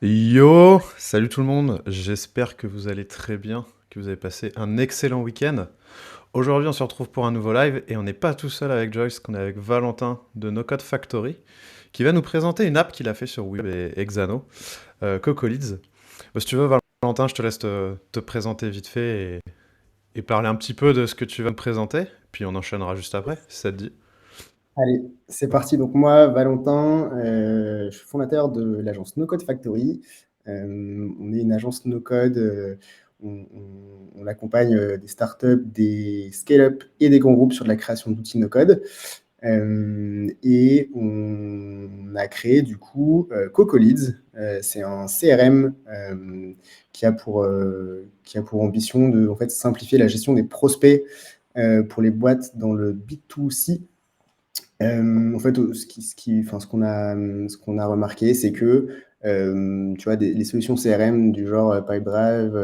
Yo, salut tout le monde, j'espère que vous allez très bien, que vous avez passé un excellent week-end. Aujourd'hui on se retrouve pour un nouveau live et on n'est pas tout seul avec Joyce, qu'on est avec Valentin de No Code Factory, qui va nous présenter une app qu'il a fait sur Web et Xano, Cocolids. Si tu veux Valentin, je te laisse te présenter vite fait et parler un petit peu de ce que tu vas me présenter, puis on enchaînera juste après, si ça te dit. Allez, c'est parti. Donc moi, Valentin, je suis fondateur de l'agence No Code Factory. On est une agence no code. On accompagne des startups, des scale-up et des grands groupes sur de la création d'outils no code. Et on a créé du coup Cocolids. C'est un CRM qui a pour ambition de en fait simplifier la gestion des prospects pour les boîtes dans le B2C. En fait, enfin, ce qu'on a remarqué, c'est que tu vois, les solutions CRM du genre Pipedrive,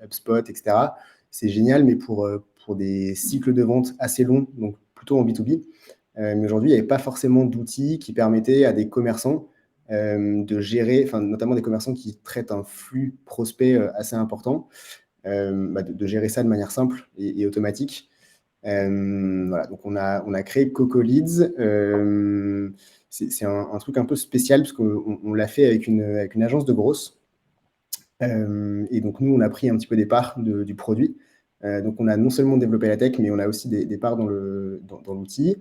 HubSpot, etc., c'est génial, mais pour des cycles de vente assez longs, donc plutôt en B2B. Mais aujourd'hui, il n'y avait pas forcément d'outils qui permettaient à des commerçants de gérer, enfin, notamment des commerçants qui traitent un flux prospect assez important, de gérer ça de manière simple et automatique. Voilà, donc on a créé Coco Leads. C'est un truc un peu spécial parce qu'on l'a fait avec une agence de grosses. Et donc nous, on a pris un petit peu des parts du produit. Donc on a non seulement développé la tech, mais on a aussi des parts dans l'outil.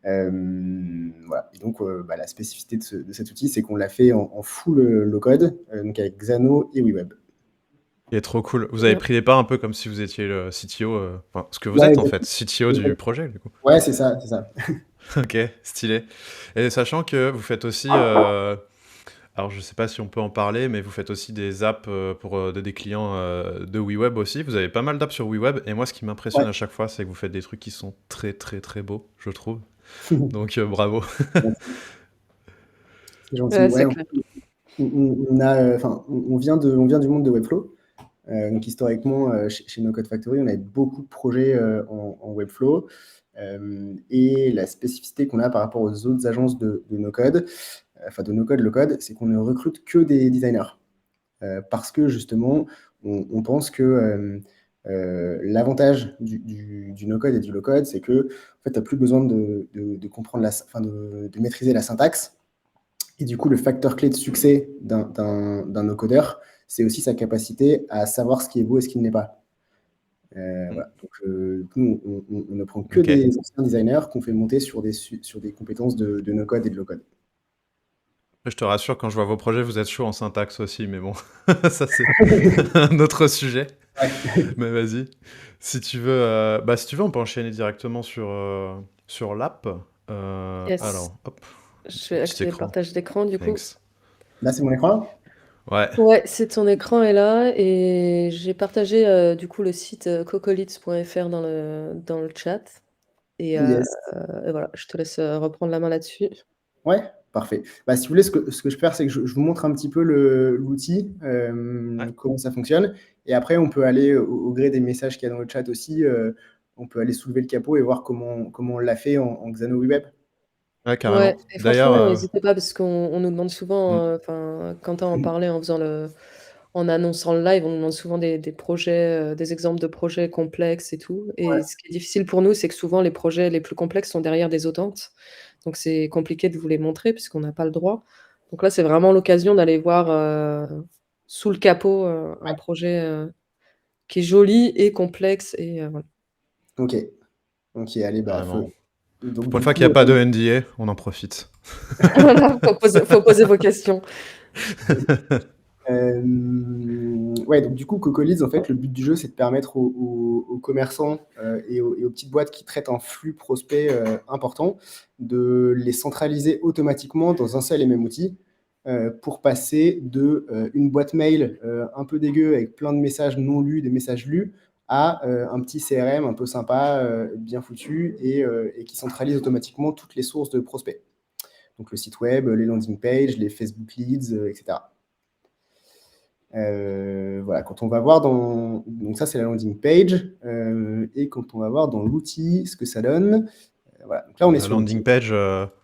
Voilà. Et donc la spécificité de cet outil, c'est qu'on l'a fait en full low code, donc avec Xano et WeWeb. Il est trop cool. Vous avez pris les parts un peu comme si vous étiez le CTO, enfin ce que vous Ouais, êtes en fait, CTO du projet du coup. ouais, c'est ça, c'est ça. Ok, stylé. Et sachant que vous faites aussi, alors je sais pas si on peut en parler, mais vous faites aussi des apps pour des clients de WeWeb aussi. Vous avez pas mal d'apps sur WeWeb, et moi ce qui m'impressionne Ouais. à chaque fois, c'est que vous faites des trucs qui sont très très très beaux, je trouve. Donc bravo. C'est gentil. Ouais, Ouais, c'est clair. on vient du monde de Webflow. Donc historiquement, chez No Code Factory, on avait beaucoup de projets en Webflow. Et la spécificité qu'on a par rapport aux autres agences de No Code, enfin de No Code, Low Code, c'est qu'on ne recrute que des designers. Parce que justement, on pense que l'avantage du no-code et du low-code, c'est que en fait, tu n'as plus besoin de comprendre enfin, de maîtriser la syntaxe. Et du coup, le facteur clé de succès d'un no-codeur, c'est aussi sa capacité à savoir ce qui est beau et ce qui ne l'est pas. Voilà. Donc, nous, on ne prend que Ok. des anciens designers qu'on fait monter sur des compétences de no-code et de low-code. Je te rassure, quand je vois vos projets, vous êtes chaud en syntaxe aussi, mais bon, ça c'est un autre sujet. Ouais. Mais vas-y. Si tu veux, on peut enchaîner directement sur l'app. Yes. Alors, hop, Je mon vais petit activer le écran. partage d'écran du coup. Thanks. Là, c'est mon écran. Ouais. Ouais, c'est ton écran est là et j'ai partagé du coup le site cocolids.fr dans le chat Yes. et voilà, je te laisse reprendre la main là-dessus. Ouais, parfait. Bah, si vous voulez, ce que je peux faire, c'est que je vous montre un petit peu l'outil, Ouais. comment ça fonctionne. Et après, on peut aller au gré des messages qu'il y a dans le chat aussi, on peut aller soulever le capot et voir comment on l'a fait en Xano Web. Ouais, Ouais, carrément. et D'ailleurs, franchement, n'hésitez pas parce qu'on nous demande souvent, hmm, enfin, Quentin en parlait en annonçant le live, on nous demande souvent des projets, des exemples de projets complexes et tout. Et ce qui est difficile pour nous, c'est que souvent les projets les plus complexes sont derrière des audiences. Donc c'est compliqué de vous les montrer puisqu'on n'a pas le droit. Donc là, c'est vraiment l'occasion d'aller voir sous le capot un projet qui est joli et complexe. Et voilà. Ok, ok, allez, bah, carrément. feu. Donc, Pour une du fois qu'il n'y coup, a pas de NDA, on en profite. Voilà, faut poser vos questions. ouais, donc du coup, Cocolids, en fait, le but du jeu, c'est de permettre aux commerçants et aux petites boîtes qui traitent un flux prospect important de les centraliser automatiquement dans un seul et même outil pour passer de une boîte mail un peu dégueu avec plein de messages non lus, des messages lus, à un petit CRM un peu sympa, bien foutu et qui centralise automatiquement toutes les sources de prospects. Donc le site web, les landing pages, les Facebook leads, etc. Voilà, quand on va voir dans... Donc ça, c'est la landing page. Et quand on va voir dans l'outil, ce que ça donne... voilà, donc là, on est La sur landing l'outil. page,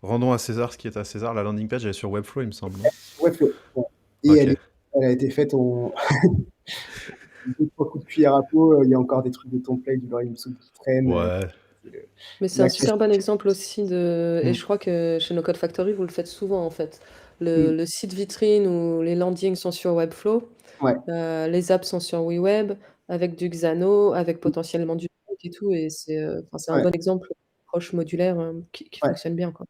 rendons à César ce qui est à César. La landing page, elle est sur Webflow, il me semble, non? Webflow. Ouais. et OK. elle a été faite en 2-3 coups de cuillère à peau, il y a encore des trucs de template du lorem ipsum qui traînent, Ouais. c'est Mais c'est un la super bon classique. exemple aussi et Mmh. je crois que chez No Code Factory, vous le faites souvent, en fait. Mmh. Le site vitrine où les landings sont sur Webflow, Ouais. les apps sont sur WeWeb avec du Xano, avec Mmh. potentiellement du Node et tout et enfin, c'est un Ouais. bon exemple d'approche modulaire, qui Ouais. fonctionne bien, quoi.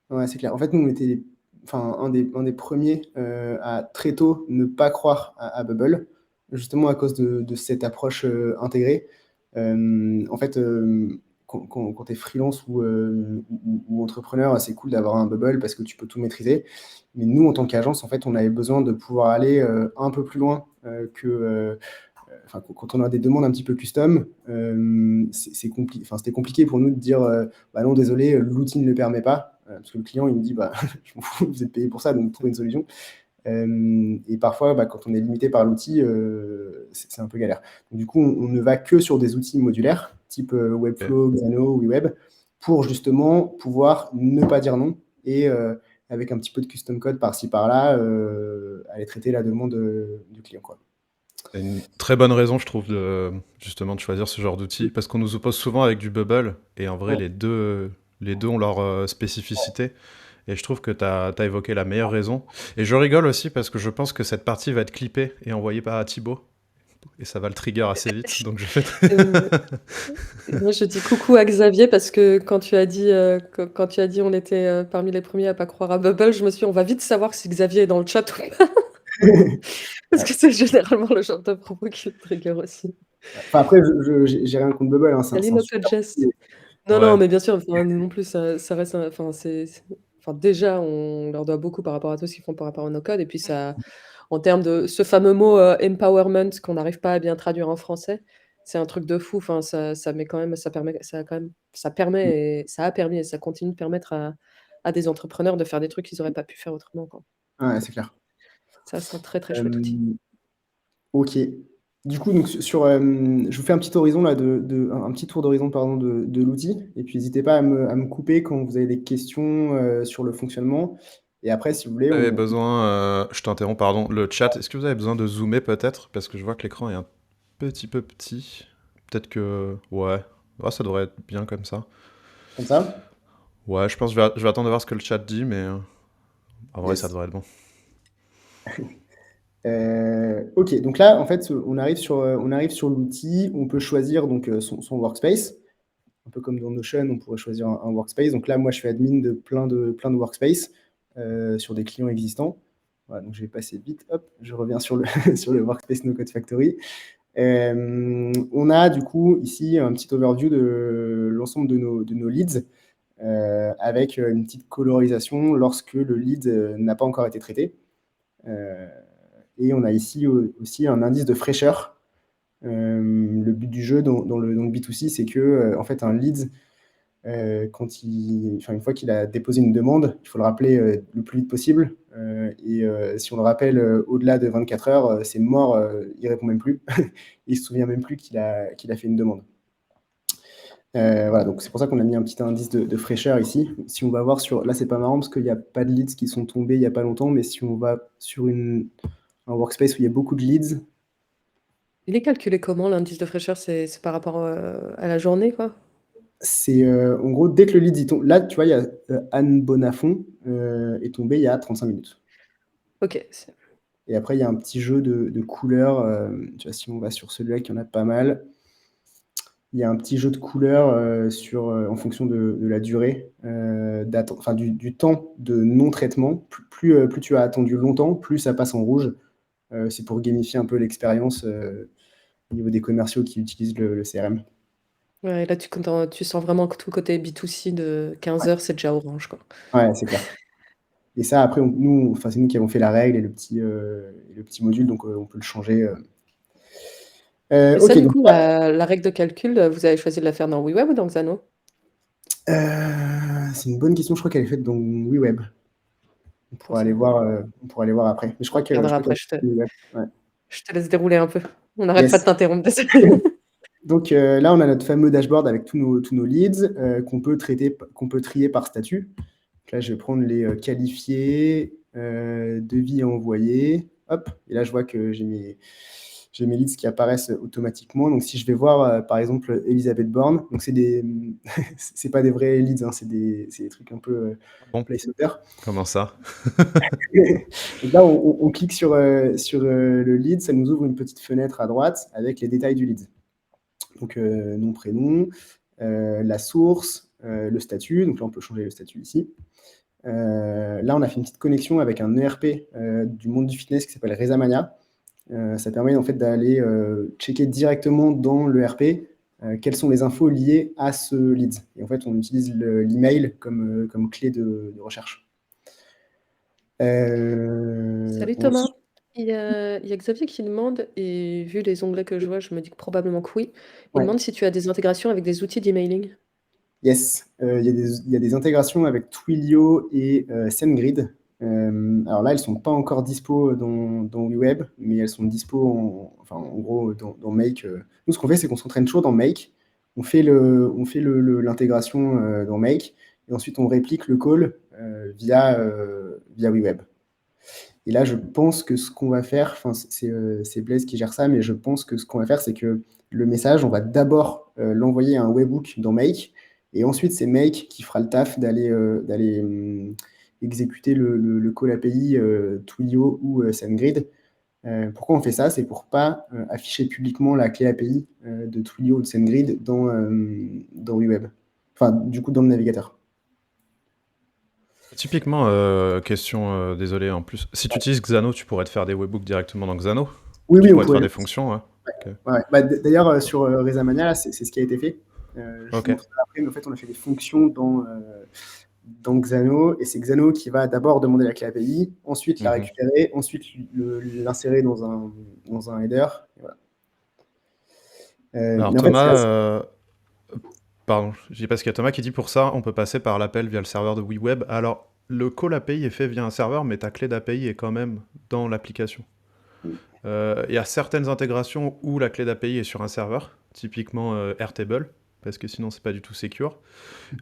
Ouais, c'est clair. En fait, nous, on était enfin, un des premiers à très tôt ne pas croire à Bubble, justement à cause de cette approche intégrée. En fait, quand tu es freelance ou entrepreneur, c'est cool d'avoir un Bubble parce que tu peux tout maîtriser. Mais nous, en tant qu'agence, en fait, on avait besoin de pouvoir aller un peu plus loin enfin, quand on a des demandes un petit peu custom, enfin, c'était compliqué pour nous de dire bah non, désolé, l'outil ne le permet pas. Parce que le client, il nous dit bah, je m'en fous, vous êtes payé pour ça, donc trouvez une solution. Et parfois, bah, quand on est limité par l'outil, c'est un peu galère. Donc, du coup, on ne va que sur des outils modulaires, type OK. Webflow, Xano, WeWeb, pour justement pouvoir ne pas dire non et avec un petit peu de custom code par-ci par-là, aller traiter la demande du client, quoi. C'est une très bonne raison, je trouve, justement, de choisir ce genre d'outil parce qu'on nous oppose souvent avec du Bubble et en vrai, Ouais. les deux ont leur spécificité. Et je trouve que tu as évoqué la meilleure raison. Et je rigole aussi parce que je pense que cette partie va être clippée et envoyée par Thibaut. Et ça va le trigger assez vite. Donc je fais. Heu, moi, je dis coucou à Xavier parce que quand tu as dit on était, parmi les premiers à pas croire à Bubble, je me suis dit: «On va vite savoir si Xavier est dans le chat ou pas». Parce Ouais. que c'est généralement le genre de propos qui le trigger aussi. Enfin, après, j'ai rien contre Bubble, hein, Salut c'est un NoCode super outil. Jess. Non, non, Ouais. mais bien sûr, enfin, nous non plus, ça reste enfin, enfin, déjà, on leur doit beaucoup par rapport à tout ce qu'ils font par rapport au no-code et puis ça en termes de ce fameux mot, empowerment qu'on n'arrive pas à bien traduire en français, c'est un truc de fou. Enfin, ça met quand même ça Mmh. permet et ça a permis et ça continue de permettre à des entrepreneurs de faire des trucs qu'ils auraient pas pu faire autrement, quoi. Ouais, c'est clair. Ça, c'est un très, très chouette outil. Hem, OK. Du coup, donc je vous fais un petit horizon là un petit tour d'horizon pardon de l'outil et puis n'hésitez pas à me couper quand vous avez des questions, sur le fonctionnement et après si vous voulez Vous avez on besoin, je t'interromps, pardon, le chat, est-ce que vous avez besoin de zoomer peut-être? Parce que je vois que l'écran est un petit peu petit. Peut-être que. Ouais. Ouais, ça devrait être bien comme ça. comme ça? Ouais, je pense que je vais attendre de voir ce que le chat dit, mais en vrai, ça Yes. devrait être bon. OK, donc là, en fait, on arrive sur l'outil, on peut choisir donc son workspace. Un peu comme dans Notion, on pourrait choisir un workspace. Donc là, moi, je suis admin de plein de workspace sur des clients existants. Voilà, donc je vais passer vite. Hop, je reviens sur le, sur le workspace No Code Factory. On a du coup ici un petit overview de l'ensemble de nos leads avec une petite colorisation lorsque le lead n'a pas encore été traité. Euh, et on a ici aussi un indice de fraîcheur. Le but du jeu dans le B2C, c'est que en fait, un lead, une fois qu'il a déposé une demande, il faut le rappeler le plus vite possible. Et si on le rappelle au-delà de 24 heures, c'est mort, il répond même plus. Il se souvient même plus qu'il a fait une demande. Voilà, donc c'est pour ça qu'on a mis un petit indice de fraîcheur ici. Si on va voir là c'est pas marrant parce qu'il n'y a pas de leads qui sont tombés il n'y a pas longtemps, mais si on va sur un workspace où il y a beaucoup de leads, Il est calculé comment l'indice de fraîcheur? C'est par rapport, à la journée, quoi? c'est en gros, dès que le lead il tombe, là tu vois, il y a Anne Bonafont est tombée il y a 35 minutes. OK, Et après, il y a un petit jeu de couleurs. Tu vois, si on va sur celui-là, qui en a pas mal, il y a un petit jeu de couleurs en fonction de la durée, enfin, du temps de non-traitement. Plus tu as attendu longtemps, plus ça passe en rouge. C'est pour gamifier un peu l'expérience au niveau des commerciaux qui utilisent le CRM. ouais, là, tu sens vraiment que tout le côté B2C de 15 Ouais, heures, c'est déjà orange, quoi. ouais, c'est clair. Et ça, après, enfin, c'est nous qui avons fait la règle et le petit module, donc on peut le changer. Mais ça, Ok, du donc coup, la règle de calcul, vous avez choisi de la faire dans WeWeb ou dans Xano? c'est une bonne question. Je crois qu'elle est faite dans WeWeb. On Bon, pourra ça aller voir, on pourra aller voir après. Mais je on crois que regardera après, qu'elle est WeWeb. Ouais. je te laisse dérouler un peu. On n'arrête pas de Yes. t'interrompre, désolée. Donc là, on a notre fameux dashboard avec tous nos leads qu'on peut trier par statut. Donc là, je vais prendre les qualifiés devis à envoyer. Hop, et là, je vois que j'ai mes leads qui apparaissent automatiquement. Donc, si je vais voir, par exemple, Elisabeth Borne, donc c'est pas des vrais leads, hein, c'est des trucs un peu Bon, placeholder. comment ça? Donc là, on clique sur le lead, ça nous ouvre une petite fenêtre à droite avec les détails du lead. Donc, nom, prénom, la source, le statut. Donc là, on peut changer le statut ici. Là, on a fait une petite connexion avec un ERP du monde du fitness qui s'appelle Rezamania. Ça permet en fait d'aller checker directement dans l'ERP quelles sont les infos liées à ce lead. Et en fait, on utilise l'email comme clé de recherche. Salut Thomas. Il y a Xavier qui demande, et vu les onglets que je vois, je me dis que probablement que oui. Il Ouais. demande si tu as des intégrations avec des outils d'emailing. Yes, il y a des intégrations avec Twilio et SendGrid. Alors là, elles ne sont pas encore dispo dans WeWeb, mais elles sont dispo en gros dans Make. Nous, ce qu'on fait, c'est qu'on s'entraîne toujours dans Make. On fait l'intégration dans Make, et ensuite on réplique le call via WeWeb. Et là, je pense que ce qu'on va faire, c'est Blaise qui gère ça, mais je pense que ce qu'on va faire, c'est que le message, on va d'abord l'envoyer à un webhook dans Make, et ensuite c'est Make qui fera le taf d'aller exécuter le call API Twilio ou SendGrid. Pourquoi on fait ça? C'est pour pas afficher publiquement la clé API de Twilio ou de SendGrid dans WeWeb. Enfin, du coup, dans le navigateur. Typiquement, question, désolé en plus. Si tu utilises Xano, tu pourrais te faire des webhooks directement dans Xano? Oui, Tu oui, on pourrais te pourrait faire le des fonctions, ouais. Ok. Ouais. Bah, d'ailleurs, sur Rezamania, là, c'est ce qui a été fait. Je Ok. vous montre ça après, mais en fait, on a fait des fonctions dans Xano, et c'est Xano qui va d'abord demander la clé API, ensuite la récupérer, ensuite l'insérer dans un header. Et voilà. Alors Mais en fait, c'est assez... Thomas, pardon, je dis parce qu'il y a Thomas qui dit pour ça, on peut passer par l'appel via le serveur de WeWeb. Alors, le call API est fait via un serveur, mais ta clé d'API est quand même dans l'application. Il y a certaines intégrations où la clé d'API est sur un serveur, typiquement Airtable, parce que sinon c'est pas du tout secure.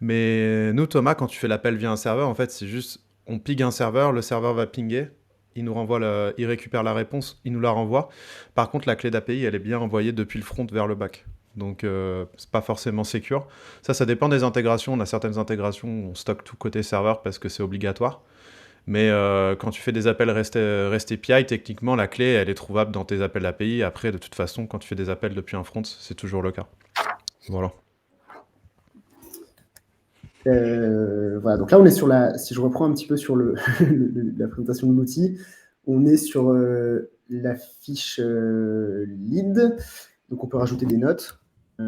Mais nous, Thomas, quand tu fais l'appel via un serveur, en fait, c'est juste, on ping un serveur, le serveur va pinguer, il nous renvoie il récupère la réponse, il nous la renvoie. Par contre, la clé d'API, elle est bien envoyée depuis le front vers le back. Donc, c'est pas forcément secure. Ça dépend des intégrations. On a certaines intégrations où on stocke tout côté serveur parce que c'est obligatoire. Mais quand tu fais des appels REST API, techniquement, la clé, elle est trouvable dans tes appels API. Après, de toute façon, quand tu fais des appels depuis un front, c'est toujours le cas. Voilà. Voilà, donc là, on est sur si je reprends un petit peu sur la présentation de l'outil, on est sur la fiche lead. Donc, on peut rajouter des notes. Hop.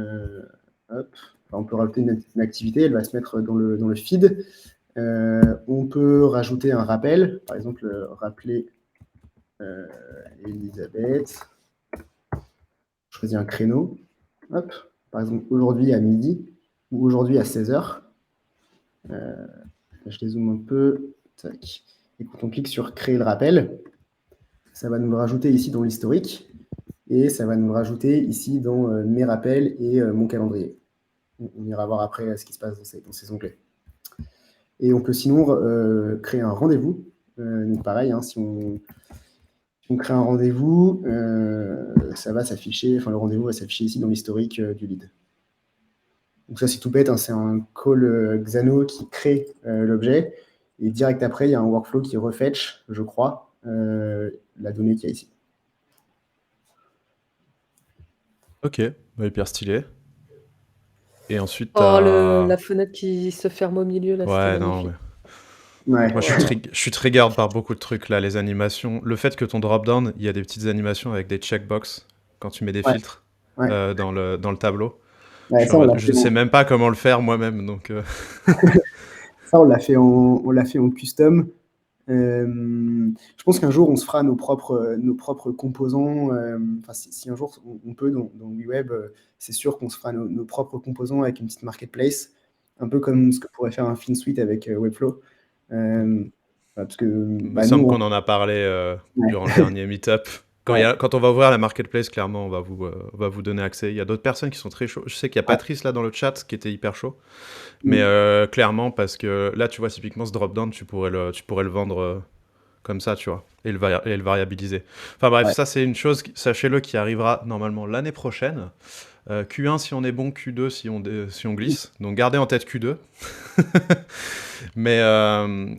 Enfin, on peut rajouter une activité, elle va se mettre dans le feed. On peut rajouter un rappel, par exemple, rappeler Elisabeth. Je choisis un créneau. Hop. Par exemple, aujourd'hui à midi ou aujourd'hui à 16h. Je dézoome un peu. Tac. Et quand on clique sur créer le rappel, ça va nous le rajouter ici dans l'historique. Et ça va nous le rajouter ici dans mes rappels et mon calendrier. On ira voir après ce qui se passe dans ces onglets. Et on peut sinon créer un rendez-vous. Donc pareil, hein, si on crée un rendez-vous, ça va s'afficher, enfin le rendez-vous va s'afficher ici dans l'historique du lead. Donc ça c'est tout bête, hein, c'est un call Xano qui crée l'objet, et direct après il y a un workflow qui refetch, je crois, la donnée qu'il y a ici. Ok, bah, hyper stylé. Et ensuite, Oh, la fenêtre qui se ferme au milieu, là, c'était ouais, non, magnifique. Ouais. moi je suis trigger par beaucoup de trucs là, les animations. Le fait que ton drop-down, il y a des petites animations avec des checkbox quand tu mets des Ouais. filtres Ouais. dans le tableau. Ouais, ça, Je sais même pas comment le faire moi-même, donc... ça, on l'a fait en custom. Je pense qu'un jour, on se fera nos propres composants. Enfin, si un jour on peut dans WeWeb, c'est sûr qu'on se fera nos propres composants avec une petite marketplace, un peu comme ce que pourrait faire un FinSuite avec Webflow. Parce que Il me bah, semble nous, qu'on en a parlé ouais. durant le dernier meet-up. Quand on va ouvrir la marketplace, clairement, on va vous donner accès. Il y a d'autres personnes qui sont très chauds. Je sais qu'il y a Patrice là dans le chat qui était hyper chaud. Mais clairement, parce que là, tu vois, typiquement, ce drop-down, tu pourrais le vendre comme ça, tu vois, et le variabiliser. Enfin bref, Ouais. ça c'est une chose, sachez-le, qui arrivera normalement l'année prochaine. Q1 si on est bon, Q2 si on glisse. Donc gardez en tête Q2. Mais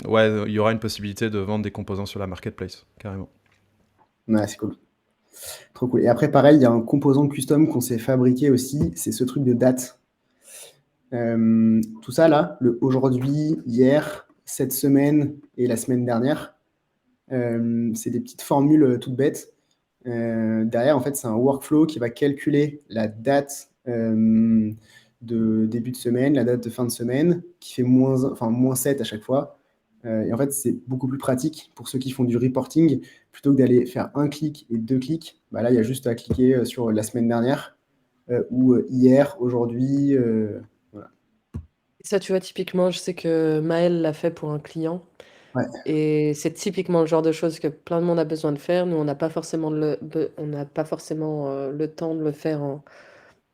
ouais, il y aura une possibilité de vendre des composants sur la marketplace, carrément. Ouais, c'est cool. Trop cool. Et après, pareil, il y a un composant custom qu'on s'est fabriqué aussi, c'est ce truc de date. Tout ça là, le aujourd'hui, hier, cette semaine et la semaine dernière, c'est des petites formules toutes bêtes. Derrière, en fait, c'est un workflow qui va calculer la date de début de semaine, la date de fin de semaine, qui fait moins 7 à chaque fois. Et en fait, c'est beaucoup plus pratique pour ceux qui font du reporting. Plutôt que d'aller faire un clic et deux clics, bah là, il y a juste à cliquer sur la semaine dernière ou hier, aujourd'hui. Voilà. Ça, tu vois, typiquement, je sais que Maël l'a fait pour un client. Ouais. Et c'est typiquement le genre de choses que plein de monde a besoin de faire. Nous, on n'a pas forcément le temps de le faire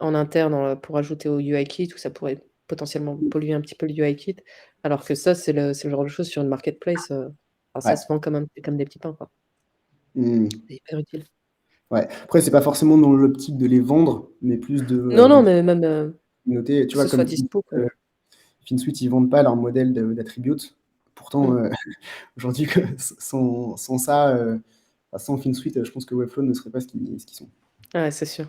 en interne pour ajouter au UI kit, où ça pourrait potentiellement polluer un petit peu le UI kit. Alors que ça, c'est le genre de choses sur une marketplace. Enfin, ça Ouais. se vend comme des petits pains, quoi. Hmm. C'est hyper utile. Ouais. Après, c'est pas forcément dans l'optique de les vendre, mais plus de Non, non, mais même noter. Tu que vois, ce soit comme dispo, quoi. FinSuite, ils vendent pas leur modèle d'attribute. Pourtant, Mm. aujourd'hui, sans ça, sans FinSuite, je pense que Webflow ne serait pas ce qu'ils sont. Ouais, c'est sûr.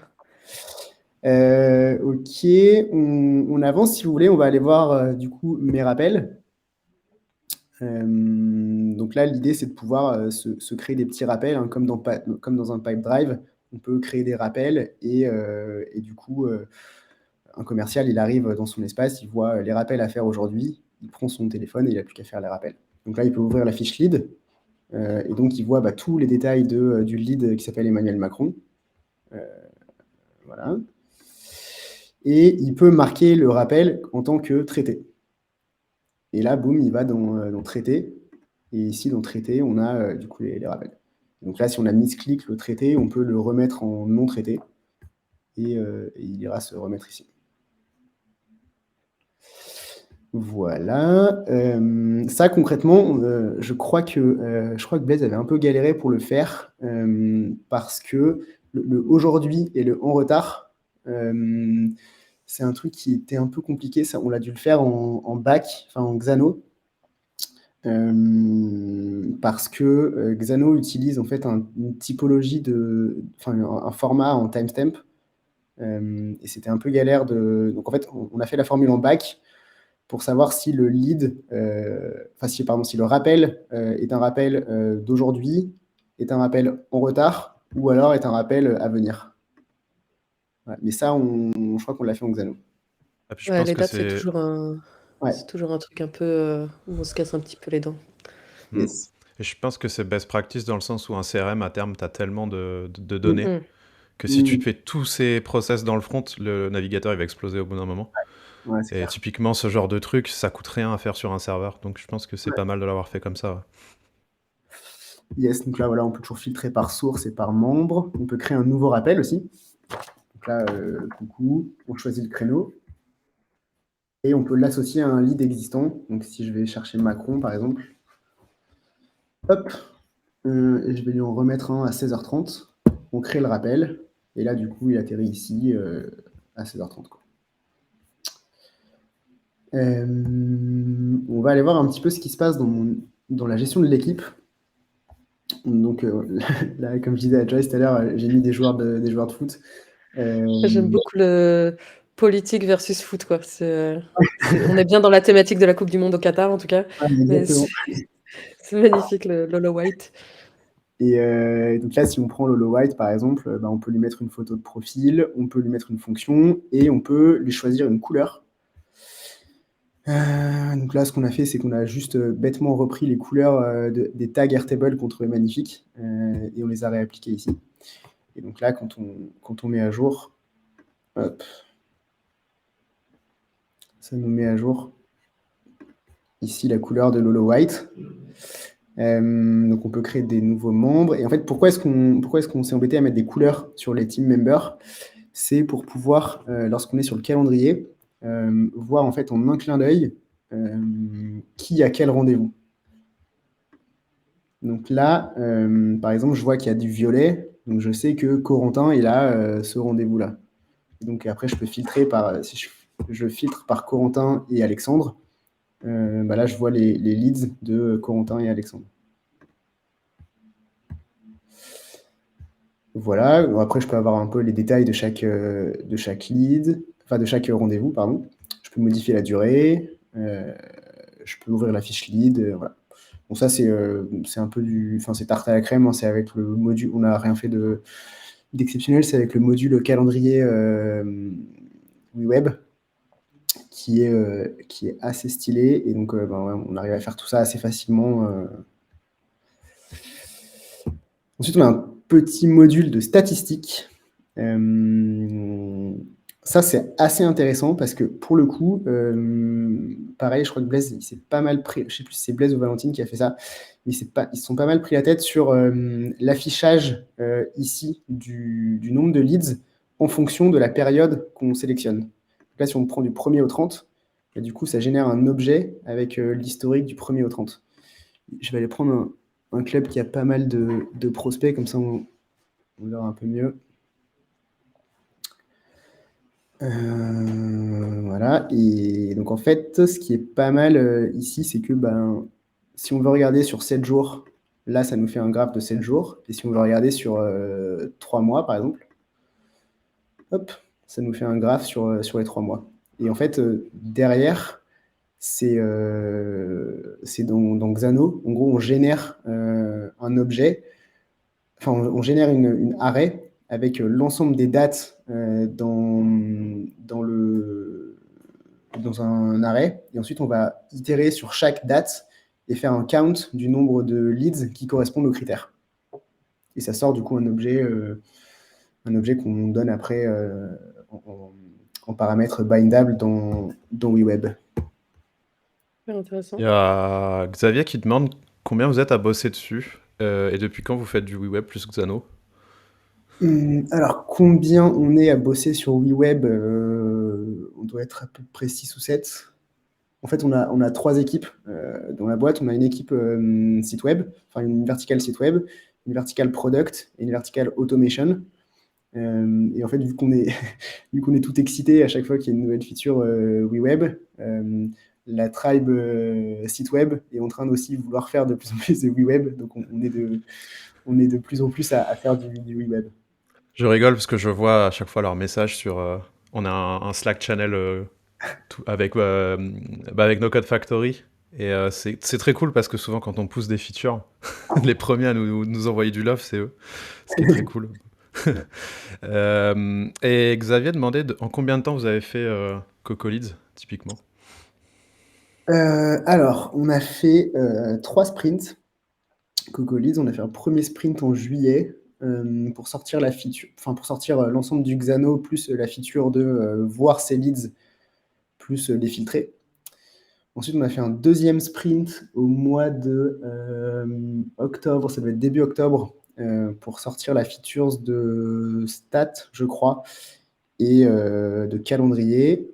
Ok, on avance si vous voulez. On va aller voir du coup mes rappels. Donc là, l'idée, c'est de pouvoir se créer des petits rappels, hein, comme dans un Pipedrive. On peut créer des rappels et du coup, un commercial, il arrive dans son espace, il voit les rappels à faire aujourd'hui, il prend son téléphone et il n'a plus qu'à faire les rappels. Donc là, il peut ouvrir la fiche lead et donc il voit tous les détails du lead qui s'appelle Emmanuel Macron. Voilà. Et il peut marquer le rappel en tant que traité. Et là, boum, il va dans traité. Et ici, dans traité, on a du coup les rappels. Donc là, si on a misclick le traité, on peut le remettre en non traité. Et il ira se remettre ici. Voilà. Ça, concrètement, je crois que Blaise avait un peu galéré pour le faire parce que le aujourd'hui et le en retard, c'est un truc qui était un peu compliqué. Ça, on l'a dû le faire en back, enfin en Xano. Parce que Xano utilise en fait une typologie un format en timestamp. Et c'était un peu galère Donc en fait, on a fait la formule en back pour savoir si le lead, si le rappel est un rappel d'aujourd'hui, est un rappel en retard, ou alors est un rappel à venir. Ouais, mais ça, je crois qu'on l'a fait en Xano. Et puis je Ouais, pense les que dates, Ouais, c'est toujours un truc un peu où on se casse un petit peu les dents. yes. Et je pense que c'est best practice dans le sens où un CRM, à terme, tu as tellement de données Mm. que si tu Mm. fais tous ces process dans le front, le navigateur il va exploser au bout d'un moment. Ouais, c'est Et clair. typiquement, ce genre de truc, ça coûte rien à faire sur un serveur. Donc je pense que c'est Ouais. pas mal de l'avoir fait comme ça. Ouais. Yes, donc là, voilà, on peut toujours filtrer par source et par membre. On peut créer un nouveau rappel aussi. Donc là, coucou, on choisit le créneau. Et on peut l'associer à un lead existant. Donc si je vais chercher Macron, par exemple, hop, et je vais lui en remettre un à 16h30. On crée le rappel. Et là, du coup, il atterrit ici à 16h30. Quoi. On va aller voir un petit peu ce qui se passe dans la gestion de l'équipe. Donc là, comme je disais à Joyce tout à l'heure, j'ai mis des joueurs de foot. J'aime beaucoup le politique versus foot, quoi. On est bien dans la thématique de la Coupe du monde au Qatar, en tout cas. Mais Exactement. c'est magnifique, le Lolo White. Et donc là, si on prend Lolo White, par exemple, on peut lui mettre une photo de profil, on peut lui mettre une fonction, et on peut lui choisir une couleur. Donc là, ce qu'on a fait, c'est qu'on a juste bêtement repris les couleurs des tags Airtable qu'on trouvait magnifiques, et on les a réappliquées ici. Et donc là, quand on met à jour, hop, ça nous met à jour ici la couleur de Lolo White. Donc on peut créer des nouveaux membres. Et en fait, pourquoi est-ce qu'on s'est embêté à mettre des couleurs sur les team members? C'est pour pouvoir, lorsqu'on est sur le calendrier, voir en fait en un clin d'œil qui a quel rendez-vous. Donc là, par exemple, je vois qu'il y a du violet, donc je sais que Corentin, il a ce rendez-vous-là. Donc après, je peux filtrer si je filtre par Corentin et Alexandre, bah là, je vois les leads de Corentin et Alexandre. Voilà. Après, je peux avoir un peu les détails de chaque lead, enfin de chaque rendez-vous, pardon. Je peux modifier la durée. Je peux ouvrir la fiche lead. Voilà. Bon, ça, c'est un peu enfin, c'est tarte à la crème. Hein, c'est avec le module. On n'a rien fait d'exceptionnel. C'est avec le module calendrier WeWeb qui est assez stylé. Et donc, ben, ouais, on arrive à faire tout ça assez facilement. Ensuite, on a un petit module de statistiques. Ça, c'est assez intéressant parce que pour le coup, pareil, je crois que Blaise, il s'est pas mal pris, je sais plus si c'est Blaise ou Valentine qui a fait ça, mais ils se sont pas mal pris la tête sur l'affichage ici du nombre de leads en fonction de la période qu'on sélectionne. Donc là, si on prend du 1er au 30, bah, du coup, ça génère un objet avec l'historique du 1er au 30. Je vais aller prendre un club qui a pas mal de prospects, comme ça on verra un peu mieux. Voilà, et donc en fait, ce qui est pas mal ici, c'est que si on veut regarder sur 7 jours, là, ça nous fait un graphe de 7 jours. Et si on veut regarder sur 3 mois, par exemple, hop, ça nous fait un graphe sur les 3 mois. Et en fait, derrière, c'est dans Xano. En gros, on génère un objet, enfin, on génère une array avec l'ensemble des dates dans un array. Et ensuite, on va itérer sur chaque date et faire un count du nombre de leads qui correspondent aux critères. Et ça sort du coup un objet qu'on donne après en paramètre bindable dans WeWeb. Super intéressant. Il y a Xavier qui demande combien vous êtes à bosser dessus et depuis quand vous faites du WeWeb plus Xano. Alors, combien on est à bosser sur WeWeb on doit être à peu près 6 ou 7. En fait, on a 3 équipes dans la boîte. On a une équipe site web, enfin une verticale site web, une verticale product et une verticale automation. Et en fait, vu qu'on est, vu qu'on est tout excité à chaque fois qu'il y a une nouvelle feature WeWeb, la tribe site web est en train aussi vouloir faire de plus en plus de WeWeb. Donc, on est de plus en plus à faire du WeWeb. Je rigole parce que je vois à chaque fois leurs messages sur. On a un Slack channel avec No Code Factory. Et c'est très cool parce que souvent quand on pousse des features, les premiers à nous envoyer du love, c'est eux. Ce qui est très cool. Et Xavier demandait en combien de temps vous avez fait Coco Leads, typiquement. Alors, on a fait 3 sprints. Coco Leads, on a fait un premier sprint en juillet pour sortir la feature, enfin pour sortir l'ensemble du Xano plus la feature de voir ses leads plus les filtrer. Ensuite, on a fait un deuxième sprint au mois de octobre, ça doit être début octobre, pour sortir la feature de stats, je crois, et de calendrier.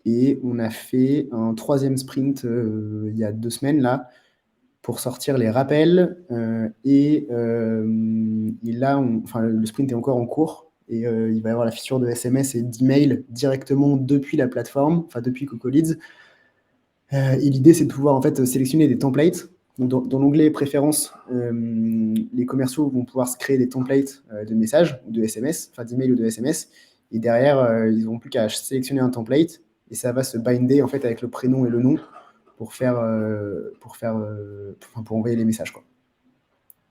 Et on a fait un troisième sprint il y a 2 semaines, là, pour sortir les rappels. Et là, le sprint est encore en cours. Et il va y avoir la feature de SMS et d'email directement depuis la plateforme, enfin depuis Coco Leads. Et l'idée, c'est de pouvoir en fait sélectionner des templates. Donc, dans l'onglet préférences, les commerciaux vont pouvoir se créer des templates de messages ou de SMS, enfin d'email ou de SMS. Et derrière, ils n'auront plus qu'à sélectionner un template et ça va se binder en fait avec le prénom et le nom pour envoyer les messages, quoi.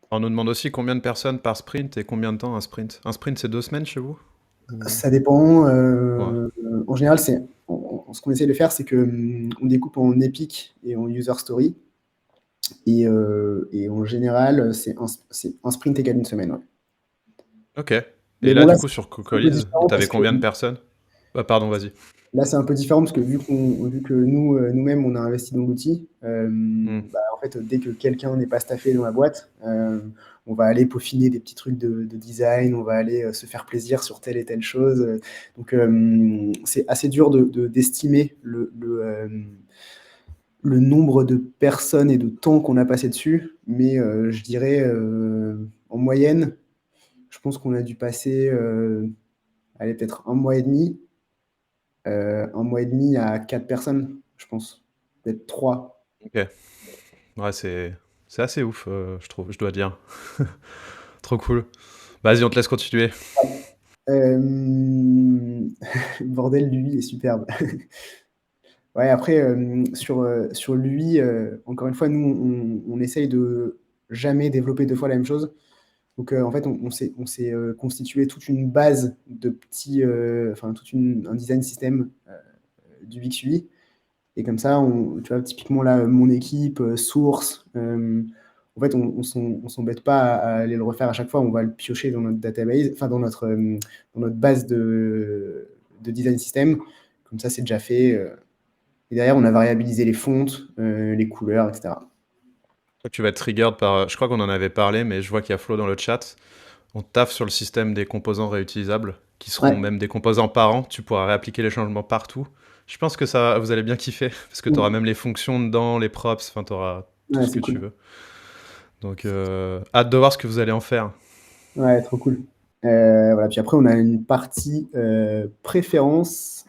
On nous demande aussi combien de personnes par sprint et combien de temps un sprint. Un sprint, c'est 2 semaines chez vous? Ça dépend. Ouais. En général, ce qu'on essaie de faire, c'est qu'on découpe en Epic et en User Story. Et en général, c'est un sprint égal une semaine. Ouais. Ok. Et Mais là, bon, là, du coup, c'est sur un Coco peu Leads, différent t'avais parce que combien de personnes? Pardon, vas-y. là, c'est un peu différent parce que vu que nous-mêmes, on a investi dans l'outil, en fait, dès que quelqu'un n'est pas staffé dans la boîte, on va aller peaufiner des petits trucs de design, on va aller se faire plaisir sur telle et telle chose. Donc, c'est assez dur d'estimer le nombre de personnes et de temps qu'on a passé dessus, mais je dirais en moyenne, je pense qu'on a dû passer allez, peut-être un mois et demi à 4 personnes, je pense. Peut-être 3. Ok. Ouais, c'est assez ouf, je trouve, je dois dire. Trop cool. Vas-y, on te laisse continuer. Bordel, lui est superbe. Ouais, après, sur lui, encore une fois, nous, on essaye de jamais développer 2 fois la même chose. Donc, en fait, on s'est constitué toute une base de petits, enfin, un design système du BixUI. Et comme ça, tu vois, typiquement là, mon équipe, source, en fait, on s'embête pas à aller le refaire à chaque fois. On va le piocher dans notre database, enfin, dans notre base de design system. Comme ça, c'est déjà fait. Et derrière, on a variabilisé les fontes, les couleurs, etc. Tu vas être triggered par. Je crois qu'on en avait parlé, mais je vois qu'il y a Flo dans le chat. On taffe sur le système des composants réutilisables, qui seront Ouais. même des composants parents. Tu pourras réappliquer les changements partout. Je pense que ça, vous allez bien kiffer, parce que tu auras même les fonctions dedans, les props, enfin, tu auras tout Ouais, ce c'est que tu cool. veux. Donc, hâte de voir ce que vous allez en faire. Ouais, trop cool. Voilà. Puis après, on a une partie préférence.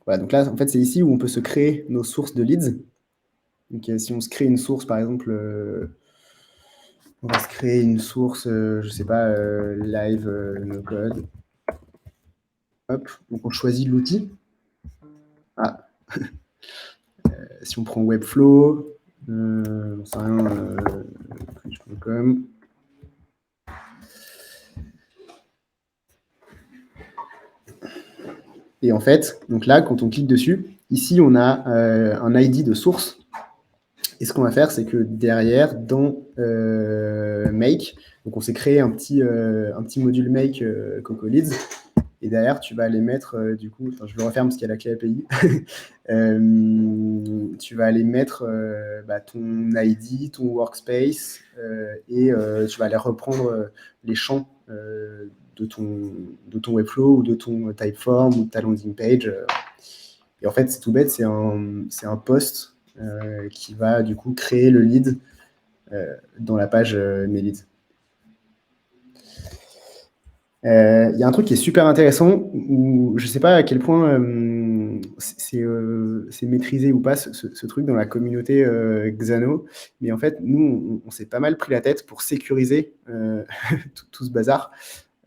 Voilà, donc là, en fait, c'est ici où on peut se créer nos sources de leads. Donc, si on se crée une source, par exemple, on va se créer une source, je sais pas, live no code. Hop, donc on choisit l'outil. Ah, si on prend Webflow, j'en sais rien, Twitch.com. Et en fait, donc là, quand on clique dessus, ici, on a un ID de source. Et ce qu'on va faire, c'est que derrière, dans Make, donc on s'est créé un petit module Make Coco Leads. Et derrière, tu vas aller mettre, du coup, je le referme parce qu'il y a la clé API. Tu vas aller mettre ton ID, ton workspace, et tu vas aller reprendre les champs de ton Webflow ou de ton Typeform ou de ta landing page. Et en fait, c'est tout bête, c'est un post qui va du coup créer le lead dans la page Mes leads. Il y a un truc qui est super intéressant où je ne sais pas à quel point c'est maîtrisé ou pas ce truc dans la communauté Xano, mais en fait, nous, on s'est pas mal pris la tête pour sécuriser tout ce bazar.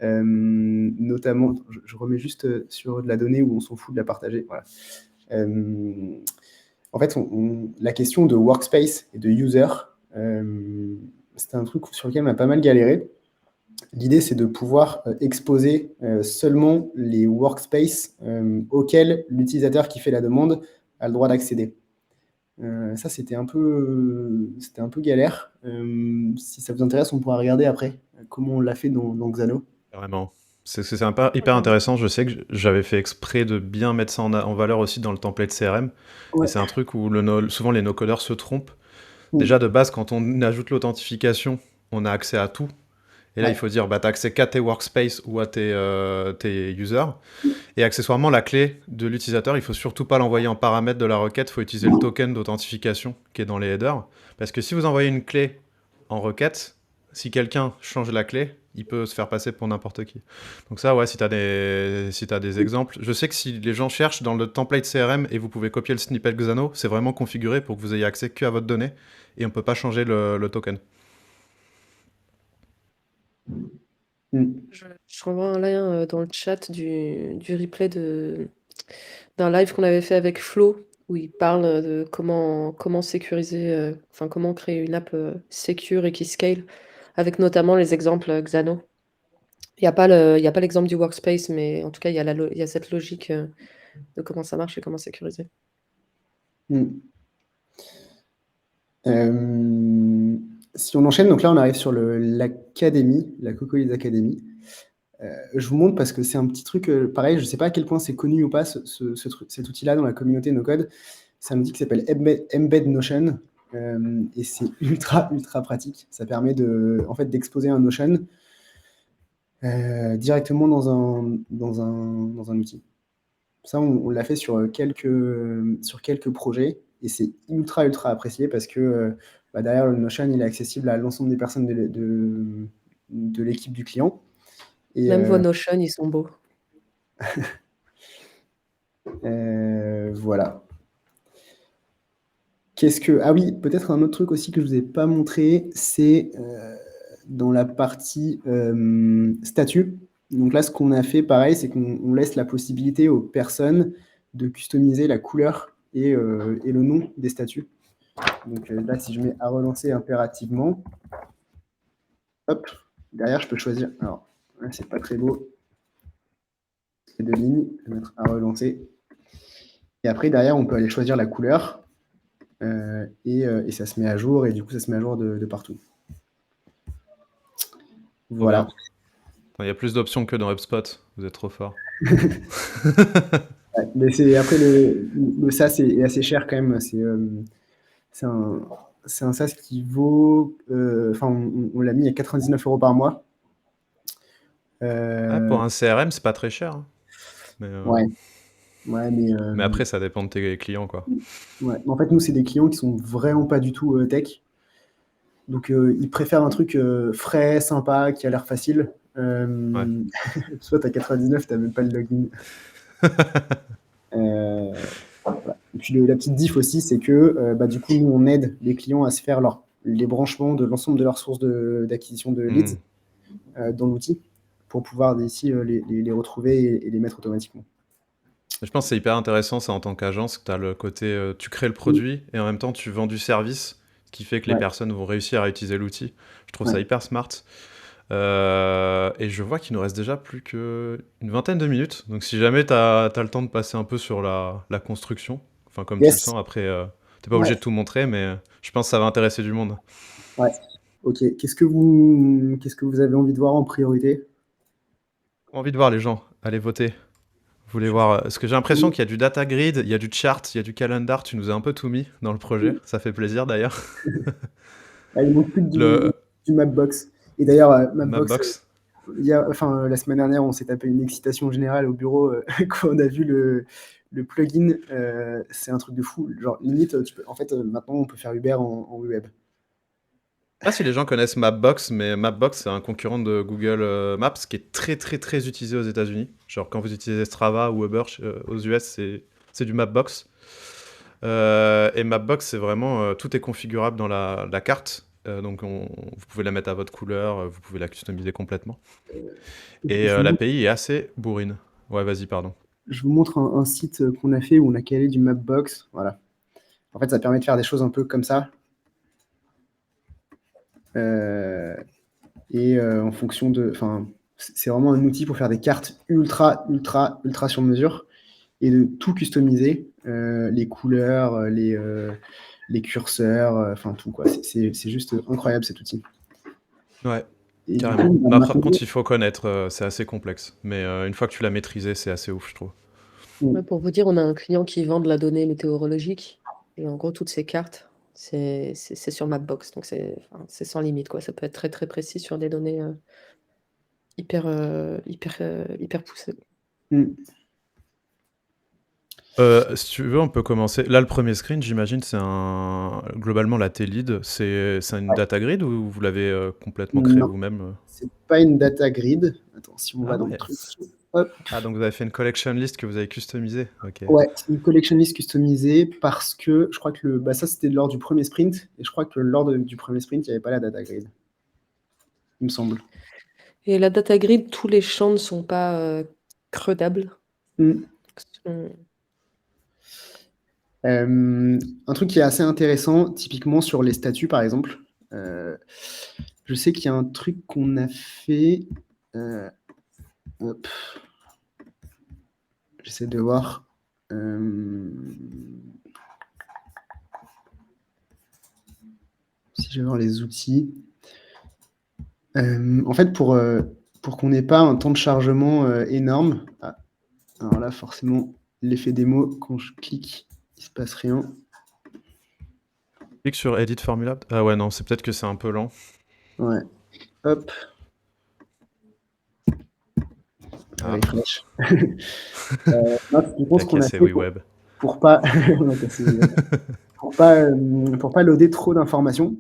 Notamment, je remets juste sur de la donnée où on s'en fout de la partager. Voilà. En fait, la question de workspace et de user, c'était un truc sur lequel on a pas mal galéré. L'idée, c'est de pouvoir exposer seulement les workspaces auxquels l'utilisateur qui fait la demande a le droit d'accéder. Ça, c'était un peu galère. Si ça vous intéresse, on pourra regarder après comment on l'a fait dans Xano. Vraiment. C'est hyper intéressant. Je sais que j'avais fait exprès de bien mettre ça en valeur aussi dans le template CRM. Ouais. Et c'est un truc où souvent les no-codeurs se trompent. Mm. Déjà, de base, quand on ajoute l'authentification, on a accès à tout. Et là, Ouais. il faut dire, t'as accès qu'à tes workspaces ou à tes users. Et accessoirement, la clé de l'utilisateur, il faut surtout pas l'envoyer en paramètre de la requête. Il faut utiliser le token d'authentification qui est dans les headers. Parce que si vous envoyez une clé en requête, si quelqu'un change la clé, il peut se faire passer pour n'importe qui. Donc ça, ouais, si t'as des exemples. Je sais que si les gens cherchent dans le template CRM et vous pouvez copier le snippet Xano, c'est vraiment configuré pour que vous ayez accès qu'à votre donnée. Et on peut pas changer le token. Je renvoie un lien dans le chat du replay d'un live qu'on avait fait avec Flo, où il parle de comment sécuriser, enfin comment créer une app secure et qui scale, avec notamment les exemples Xano. Il n'y a pas l'exemple du workspace, mais en tout cas, il y a cette logique de comment ça marche et comment sécuriser. Si on enchaîne, donc là, on arrive sur l'académie, la Cocolis Academy. Je vous montre parce que c'est un petit truc, pareil, je ne sais pas à quel point c'est connu ou pas, cet outil-là dans la communauté NoCode. C'est un outil qui s'appelle Embed Notion, et c'est ultra, ultra pratique. Ça permet en fait, d'exposer un Notion directement dans un outil. Ça, on l'a fait sur quelques projets et c'est ultra, ultra apprécié parce que derrière, le Notion, il est accessible à l'ensemble des personnes de l'équipe du client. Et Même vos Notion, ils sont beaux. voilà. Ah oui, peut-être un autre truc aussi que je vous ai pas montré, c'est dans la partie statut. Donc là, ce qu'on a fait, pareil, c'est qu'on laisse la possibilité aux personnes de customiser la couleur et le nom des statuts. Donc là, si je mets à relancer impérativement, hop, derrière, je peux choisir. Alors, là, c'est pas très beau. C'est deux lignes, je vais mettre à relancer. Et après, derrière, on peut aller choisir la couleur. Et ça se met à jour, et du coup, ça se met à jour de partout. Voilà. Trop bien. Il y a plus d'options que dans HubSpot. Vous êtes trop fort. Ouais, mais après, le SaaS est assez cher quand même. C'est un SaaS qui vaut. Enfin, on l'a mis à 99 € par mois. Pour un CRM, c'est pas très cher. Hein. Mais, Ouais. Ouais, mais après, ça dépend de tes clients, quoi. Ouais. En fait, nous, c'est des clients qui sont vraiment pas du tout tech. Donc, ils préfèrent un truc frais, sympa, qui a l'air facile. Soit t'as 99, t'as même pas le login. Voilà. Et puis la petite diff aussi, c'est que du coup, nous, on aide les clients à se faire les branchements de l'ensemble de leurs sources d'acquisition de leads dans l'outil pour pouvoir d'ici les retrouver et les mettre automatiquement. Je pense que c'est hyper intéressant ça en tant qu'agence, que tu as le côté, tu crées le produit et en même temps tu vends du service, ce qui fait que les personnes vont réussir à utiliser l'outil. Je trouve ça hyper smart. Et je vois qu'il nous reste déjà plus qu'une vingtaine de minutes. Donc si jamais tu as le temps de passer un peu sur la construction, enfin comme tu le sens, après, t'es pas obligé de tout montrer, mais je pense que ça va intéresser du monde. Ouais, ok. Qu'est-ce que vous avez envie de voir en priorité? Envie de voir les gens, allez voter. Vous voulez voir, parce que j'ai l'impression qu'il y a du data grid, il y a du chart, il y a du calendar, tu nous as un peu tout mis dans le projet, ça fait plaisir d'ailleurs. Il manque plus du Mapbox. Et d'ailleurs, Mapbox. La semaine dernière, on s'est tapé une excitation générale au bureau quand on a vu le plugin. C'est un truc de fou. Genre, limite, maintenant, on peut faire Uber en web. Je sais pas si les gens connaissent Mapbox, mais Mapbox, c'est un concurrent de Google Maps qui est très très très utilisé aux États-Unis. Genre quand vous utilisez Strava ou Uber aux US, c'est du Mapbox. Et Mapbox, c'est vraiment tout est configurable dans la carte. Donc vous pouvez la mettre à votre couleur, vous pouvez la customiser complètement. Et l'API est assez bourrine. Ouais, vas-y, pardon. Je vous montre un site qu'on a fait où on a calé du Mapbox. Voilà. En fait, ça permet de faire des choses un peu comme ça. En fonction de... c'est vraiment un outil pour faire des cartes ultra, ultra, ultra sur mesure et de tout customiser, les couleurs, les curseurs, tout quoi. C'est juste incroyable cet outil. Ouais, et carrément. Coup, Après, par contre, il faut connaître, c'est assez complexe. Mais une fois que tu l'as maîtrisé, c'est assez ouf, je trouve. Ouais, pour vous dire, on a un client qui vend de la donnée météorologique. Et en gros, toutes ces cartes, c'est sur Mapbox. Donc, c'est sans limite, quoi. Ça peut être très, très précis sur des données hyper poussées. Si tu veux, on peut commencer. Là, le premier screen, j'imagine, c'est globalement la T-Lead. C'est une data grid ou vous l'avez complètement créé vous-même? C'est pas une data grid. Attends, si on va dans le truc. Hop. Ah, donc vous avez fait une collection list que vous avez customisée. Ok. Ouais, c'est une collection list customisée parce que je crois que ça c'était lors du premier sprint et je crois que lors du premier sprint, il n'y avait pas la data grid. Il me semble. Et la data grid, tous les champs ne sont pas credables. Un truc qui est assez intéressant, typiquement sur les statuts par exemple. Je sais qu'il y a un truc qu'on a fait. Hop. J'essaie de voir. Si je vais voir les outils. En fait, pour qu'on n'ait pas un temps de chargement énorme. Alors là, forcément, l'effet démo, quand je clique, il se passe rien. Clique sur Edit Formula. Ah ouais, non, c'est peut-être que c'est un peu lent. Ouais. Hop. ça Ah, refresh. Non, typiquement, t'as ce qu'on a cassé fait WeWeb. pour pas on a cassé le web. Pour pas loader trop d'informations,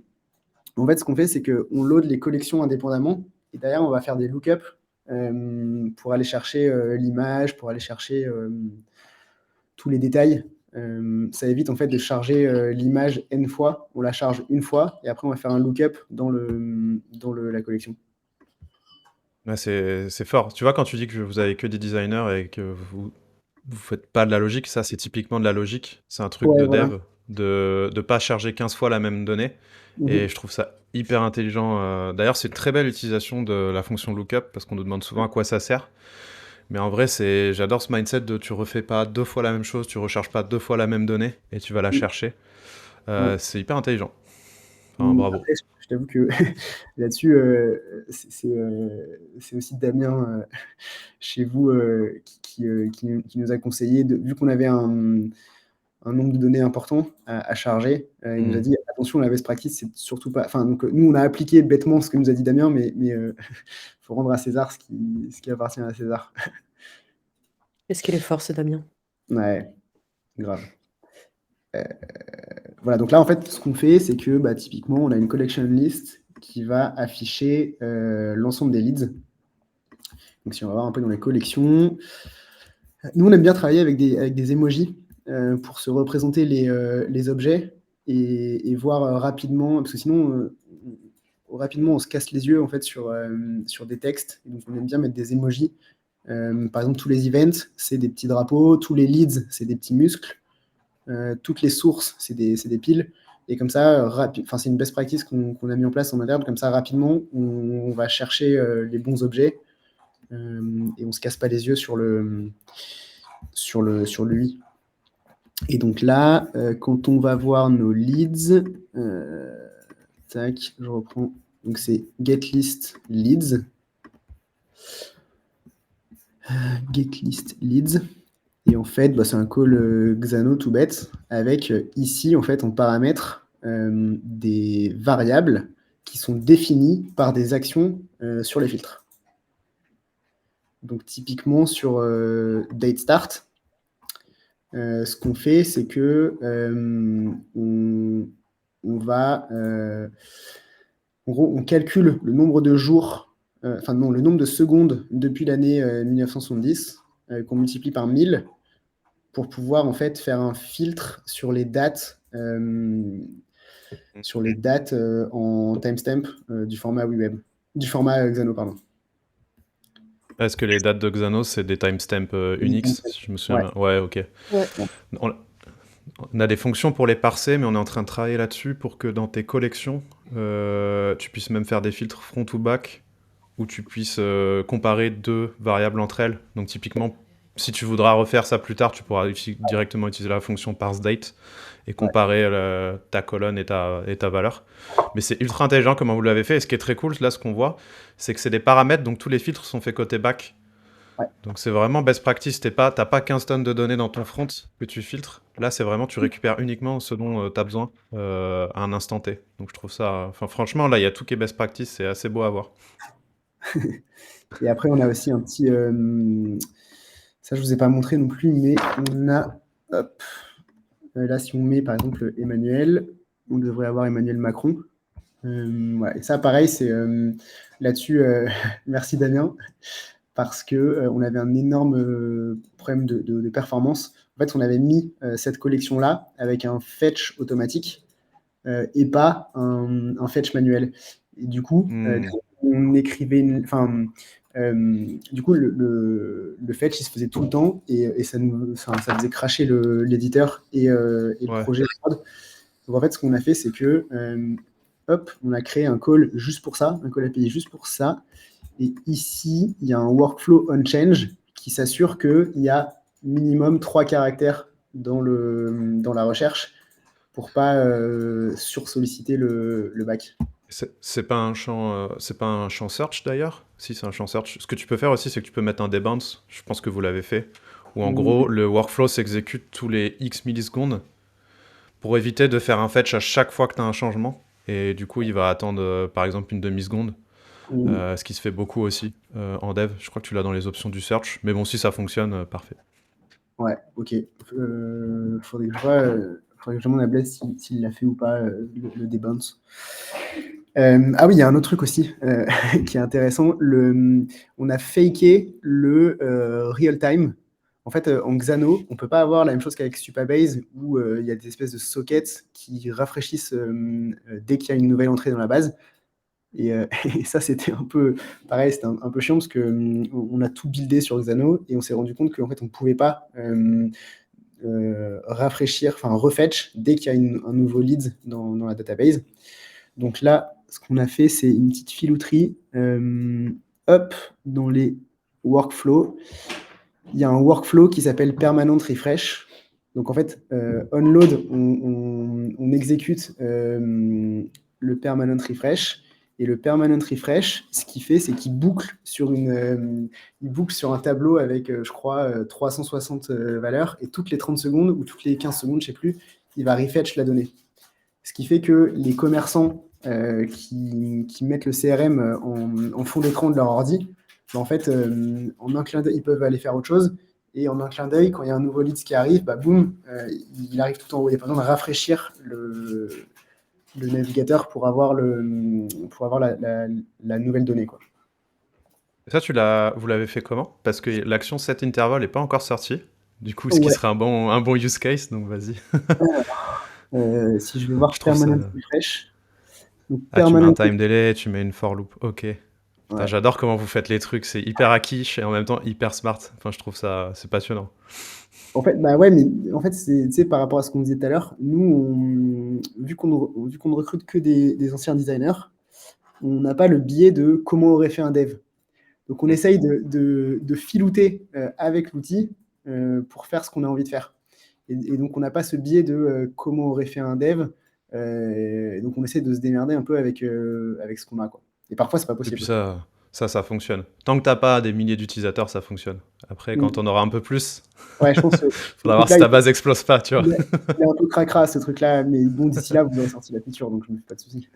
en fait, ce qu'on fait, c'est qu'on load les collections indépendamment et derrière, on va faire des lookups pour aller chercher l'image, pour aller chercher tous les détails. Ça évite en fait de charger l'image n fois. On la charge une fois et après, on va faire un lookup dans la collection. Ouais, c'est fort. Tu vois, quand tu dis que vous avez que des designers et que vous faites pas de la logique, ça, c'est typiquement de la logique. C'est un truc Ouais, de voilà. dev, de pas charger 15 fois la même donnée. Et Mhm. je trouve ça hyper intelligent. D'ailleurs, c'est une très belle utilisation de la fonction lookup parce qu'on nous demande souvent à quoi ça sert. Mais en vrai, j'adore ce mindset de tu refais pas deux fois la même chose, tu recharges pas deux fois la même donnée et tu vas la chercher. Ouais. C'est hyper intelligent. Enfin, bravo. Après, je t'avoue que là-dessus, c'est aussi Damien chez vous qui nous a conseillé, vu qu'on avait un nombre de données important à charger, il nous a Hmm. dit attention, la best practice, c'est surtout pas. Enfin, donc nous, on a appliqué bêtement ce que nous a dit Damien, mais faut rendre à César ce qui appartient à César. Qu'est-ce qu'il est fort, ce Damien. Ouais, grave. Voilà, donc là, en fait, ce qu'on fait, c'est que bah, typiquement, on a une collection list qui va afficher l'ensemble des leads. Donc, si on va voir un peu dans les collections, nous, on aime bien travailler avec des emojis pour se représenter les objets et voir rapidement, parce que sinon, rapidement, on se casse les yeux en fait sur des textes. Et donc, on aime bien mettre des emojis. Par exemple, tous les events, c'est des petits drapeaux. Tous les leads, c'est des petits muscles. Toutes les sources, c'est des piles. Et comme ça, c'est une best practice qu'on a mis en place en interne. Comme ça, rapidement, on va chercher les bons objets et on se casse pas les yeux sur lui. Et donc là, quand on va voir nos leads, tac, je reprends. Donc c'est get list leads. Get list leads. Et en fait, bah, c'est un call Xano tout bête avec ici, en fait, on paramètre des variables qui sont définies par des actions sur les filtres. Donc typiquement sur date start, ce qu'on fait, c'est que on va, en gros, on calcule le nombre de jours, le nombre de secondes depuis l'année 1970 qu'on multiplie par 1000 pour pouvoir en fait faire un filtre sur les dates en timestamp du format WeWeb, du format Xano, pardon. Est-ce que les dates de Xanos, c'est des timestamps Unix, si je me souviens Ouais. bien? Ouais, ok. Ouais. On a des fonctions pour les parser, mais on est en train de travailler là-dessus pour que dans tes collections, tu puisses même faire des filtres front ou back, où tu puisses comparer deux variables entre elles. Donc typiquement, si tu voudras refaire ça plus tard, tu pourras directement utiliser la fonction parseDate et comparer ta colonne et ta valeur. Mais c'est ultra intelligent comment vous l'avez fait. Et ce qui est très cool, là, ce qu'on voit, c'est que c'est des paramètres, donc tous les filtres sont faits côté back. Ouais. Donc c'est vraiment best practice. T'as pas 15 tonnes de données dans ton front que tu filtres. Là, c'est vraiment, tu récupères uniquement ce dont tu as besoin à un instant T. Donc je trouve ça... Enfin, franchement, là, il y a tout qui est best practice. C'est assez beau à voir. Et après, on a aussi un petit... ça, je ne vous ai pas montré non plus, mais on a... Hop, là, si on met, par exemple, Emmanuel, on devrait avoir Emmanuel Macron. Ouais, et ça, pareil, c'est là-dessus... merci, Damien, parce qu'on avait un énorme problème de performance. En fait, on avait mis cette collection-là avec un fetch automatique et pas un fetch manuel. Et du coup, quand on écrivait, du coup, le fetch, il se faisait tout le temps et ça faisait cracher l'éditeur et le Ouais. projet. Donc en fait, ce qu'on a fait, c'est que hop, on a créé un call juste pour ça, un call API juste pour ça. Et ici, il y a un workflow on change qui s'assure qu'il y a minimum 3 caractères dans la recherche pour pas sursolliciter le bac. C'est pas un champ search d'ailleurs? Si, c'est un champ search. Ce que tu peux faire aussi, c'est que tu peux mettre un debounce. Je pense que vous l'avez fait. Où en gros, le workflow s'exécute tous les X millisecondes pour éviter de faire un fetch à chaque fois que tu as un changement. Et du coup, il va attendre par exemple une demi-seconde Mm. ce qui se fait beaucoup aussi en dev. Je crois que tu l'as dans les options du search. Mais bon, si ça fonctionne, parfait. Ouais, ok. Faudrait que je demande à Blaise s'il l'a fait ou pas, le debounce. Ah oui, il y a un autre truc aussi qui est intéressant. On a faké le real time. En fait, en Xano, on peut pas avoir la même chose qu'avec Supabase où il y a des espèces de sockets qui rafraîchissent dès qu'il y a une nouvelle entrée dans la base. Et ça, c'était un peu pareil, c'était un peu chiant parce que on a tout buildé sur Xano et on s'est rendu compte qu'en fait, on pouvait pas rafraîchir, enfin refetch dès qu'il y a un nouveau lead dans la database. Donc là, ce qu'on a fait, c'est une petite filouterie. Hop, dans les workflows, il y a un workflow qui s'appelle permanent refresh. Donc en fait, onload, on exécute le permanent refresh. Et le permanent refresh, ce qu'il fait, c'est qu'il boucle sur un tableau avec, je crois, 360 valeurs. Et toutes les 30 secondes ou toutes les 15 secondes, je ne sais plus, il va refetch la donnée. Ce qui fait que les commerçants qui mettent le CRM en fond d'écran de leur ordi, en fait, en un clin d'œil, ils peuvent aller faire autre chose. Et en un clin d'œil, quand il y a un nouveau lead qui arrive, bah, boum, il arrive tout en haut. Il n'y a pas besoin de rafraîchir le navigateur pour avoir la nouvelle donnée, quoi. Et ça, vous l'avez fait comment? Parce que l'action set interval n'est pas encore sortie. Du coup, ce qui Ouais. serait un bon use case, donc vas-y. Si je vais voir Je trouve ça. permanent refresh. Donc, Ah, tu mets un permanent time delay, tu mets une for loop. Ok. Putain, ouais. j'adore comment vous faites les trucs. C'est hyper hackish et en même temps hyper smart. Enfin, je trouve ça, c'est passionnant. En fait, bah ouais, mais en fait, tu sais, par rapport à ce qu'on disait tout à l'heure, nous, vu qu'on ne recrute que des anciens designers, on n'a pas le biais de comment aurait fait un dev. Donc, on Mm. essaye de filouter avec l'outil pour faire ce qu'on a envie de faire. Et donc, on n'a pas ce biais de comment aurait fait un dev. Donc, on essaie de se démerder un peu avec ce qu'on a, quoi. Et parfois, c'est pas Et puis possible. ça fonctionne. Tant que t'as pas des milliers d'utilisateurs, ça fonctionne. Après, quand Mm. on aura un peu plus, Ouais, je pense que ce faudra voir truc-là, si ta base explose pas, tu vois. il est un peu cracra, ce truc-là. Mais bon, d'ici là, vous aurez sorti la feature, donc je me fais pas de soucis.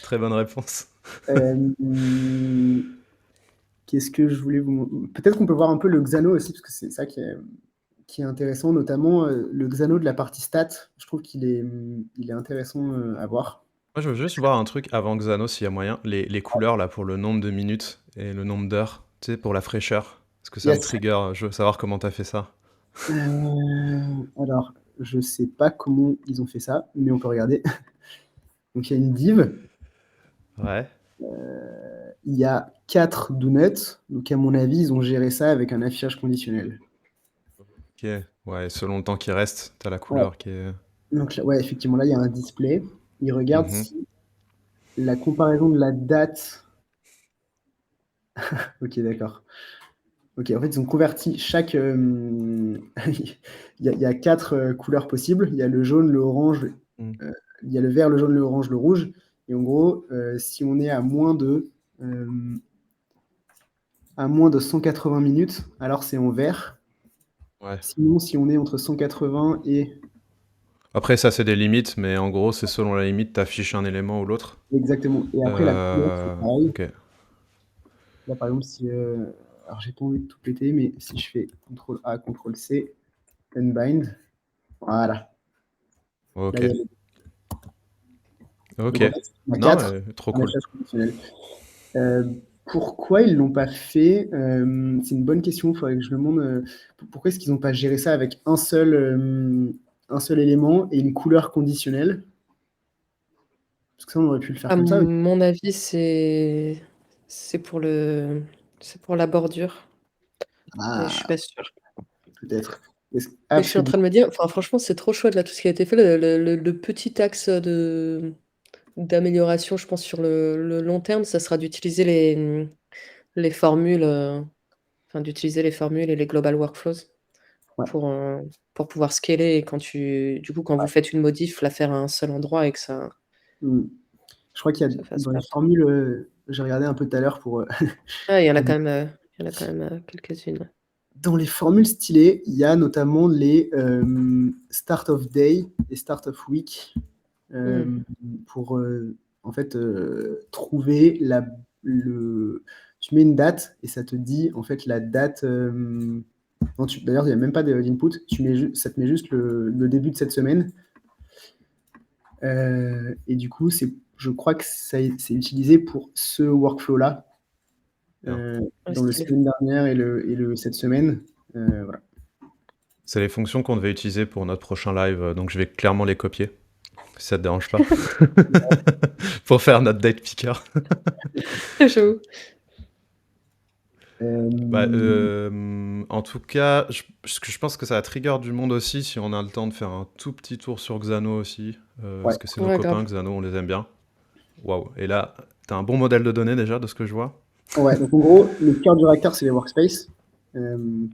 Très bonne réponse. Euh, Qu'est-ce que je voulais vous... Peut-être qu'on peut voir un peu le Xano aussi, parce que c'est ça qui est intéressant, notamment le Xano de la partie stat. Je trouve il est intéressant à voir. Moi, je veux juste voir un truc avant Xano, s'il y a moyen. Les couleurs, là, pour le nombre de minutes et le nombre d'heures, tu sais, pour la fraîcheur. Parce que ça me Yes. trigger. Je veux savoir comment t'as fait ça. Alors, je sais pas comment ils ont fait ça, mais on peut regarder. Donc, il y a une div. Ouais. Il y a 4 donuts. Donc, à mon avis, ils ont géré ça avec un affichage conditionnel. Ok. Ouais, selon le temps qui reste, t'as la Ouais. couleur qui est. Donc, ouais, effectivement, là, il y a un display. Ils regardent Mhm. si la comparaison de la date. Ok, d'accord. Ok, en fait, ils ont converti chaque. Il y a 4 couleurs possibles. Il y a le jaune, le orange, Mm. il y a le vert, le jaune, le orange, le rouge. Et en gros, si on est à moins de 180 minutes, alors c'est en vert. Ouais. Sinon, si on est entre 180 et. Après, ça, c'est des limites, mais en gros, c'est selon la limite, t'affiches un élément ou l'autre. Exactement. Et après, la couleur, c'est pareil. Ok. Là, par exemple, si. Alors, j'ai pas envie de tout péter, mais si je fais CTRL-A, CTRL-C, unbind, voilà. Là, il y Ok. a les. Ok. Donc, en fait, on a Non, 4, mais trop un cool. affichage conditionnel. Euh, Pourquoi ils l'ont pas fait? C'est une bonne question. Il faudrait que je demande pourquoi est-ce qu'ils n'ont pas géré ça avec un seul élément et une couleur conditionnelle? Parce que ça, on aurait pu le faire À comme ça. mon avis, c'est pour c'est pour la bordure, mais je suis Ah, pas sûre. peut-être. Mais Ah, je parce suis que en train de me dire, enfin, franchement, c'est trop chouette là, tout ce qui a été fait, le petit axe d'amélioration, je pense, sur le long terme, ça sera d'utiliser les formules, enfin, d'utiliser les formules et les global workflows ouais, pour, euh, pour pouvoir scaler et du coup, quand vous faites une modif, la faire à un seul endroit et que hmm. Je crois qu'il y a ça fasse dans les pas. formules, j'ai regardé un peu tout à l'heure Ah, il y en a pour quand même, quelques-unes. dans les formules stylées, il y a notamment les start of day et start of week Hmm. pour en fait, trouver tu mets une date et ça te dit en fait la date. D'ailleurs, il n'y a même pas d'input. Ça te met juste le début de cette semaine. Et du coup, je crois que c'est utilisé pour ce workflow-là, dans le semaine dernière et cette semaine. Voilà. C'est les fonctions qu'on devait utiliser pour notre prochain live, donc je vais clairement les copier, si ça te dérange pas, pour faire notre date picker. J'avoue. En tout cas, je pense que ça va trigger du monde aussi si on a le temps de faire un tout petit tour sur Xano aussi, parce que c'est nos copains, grave. Xano, on les aime bien. Waouh, et là, t'as un bon modèle de données déjà de ce que je vois. Ouais, donc en gros, le cœur du réacteur, c'est les workspaces.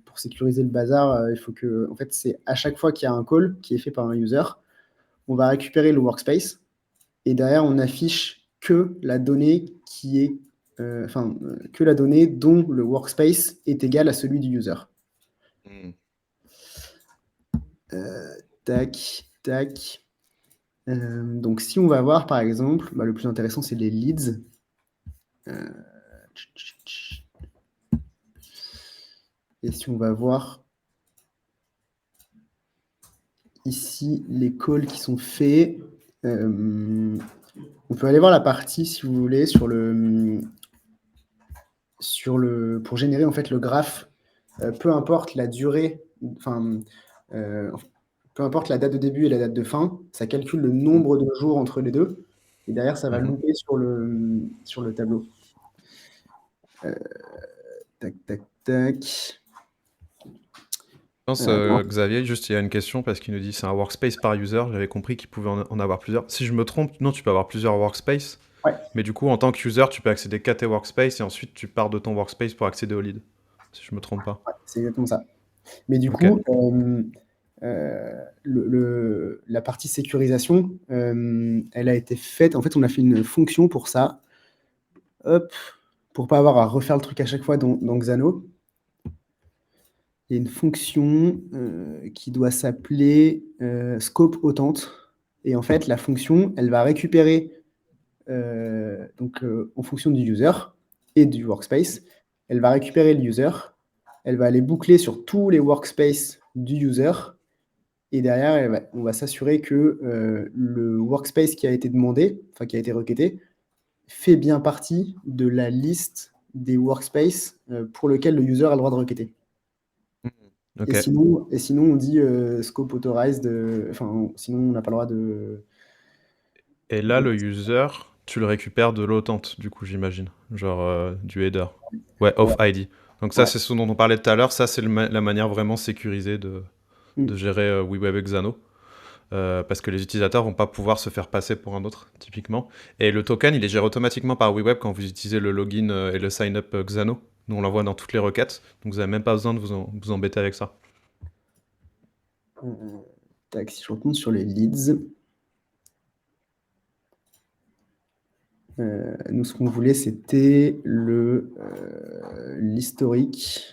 Pour sécuriser le bazar, il faut que, en fait, c'est à chaque fois qu'il y a un call qui est fait par un user, on va récupérer le workspace et derrière, on affiche que la donnée que la donnée dont le workspace est égal à celui du user. Tac, tac. Donc, si on va voir, par exemple, le plus intéressant, c'est les leads. Et si on va voir ici les calls qui sont faits, on peut aller voir la partie, si vous voulez, pour générer en fait le graphe. Peu importe la durée, peu importe la date de début et la date de fin, ça calcule le nombre de jours entre les deux. Et derrière, ça va louper sur le tableau. Tac, tac, tac. Je pense, Xavier, juste il y a une question parce qu'il nous dit c'est un workspace par user. J'avais compris qu'il pouvait en avoir plusieurs. Si je me trompe, non, tu peux avoir plusieurs workspaces. Ouais. Mais du coup, en tant que user, tu peux accéder qu'à tes workspaces et ensuite tu pars de ton workspace pour accéder au lead. Si je me trompe pas. Ouais, c'est exactement ça. Mais du Ok. coup, la partie sécurisation, elle a été faite. En fait, on a fait une fonction pour ça. Hop, pour pas avoir à refaire le truc à chaque fois dans Xano. Il y a une fonction qui doit s'appeler scope authent. Et en fait, la fonction, elle va récupérer, en fonction du user et du workspace, elle va récupérer le user, elle va aller boucler sur tous les workspaces du user, et derrière, on va s'assurer que le workspace qui a été demandé, enfin qui a été requêté, fait bien partie de la liste des workspaces pour lequel le user a le droit de requêter. Ok. Et sinon, on dit scope authorized, sinon on n'a pas le droit de... Et là, le user, tu le récupères de l'authent, du coup, j'imagine. Genre du header. Ouais, off ID. Donc ça, Ouais. c'est ce dont on parlait tout à l'heure. Ça, c'est la manière vraiment sécurisée de gérer WeWeb et Xano. Parce que les utilisateurs vont pas pouvoir se faire passer pour un autre, typiquement. Et le token, il est géré automatiquement par WeWeb quand vous utilisez le login et le sign-up Xano. Nous, on l'envoie dans toutes les requêtes. Donc, vous n'avez même pas besoin de vous embêter avec ça. Tac, si je retourne sur les leads. Nous, ce qu'on voulait, c'était l'historique.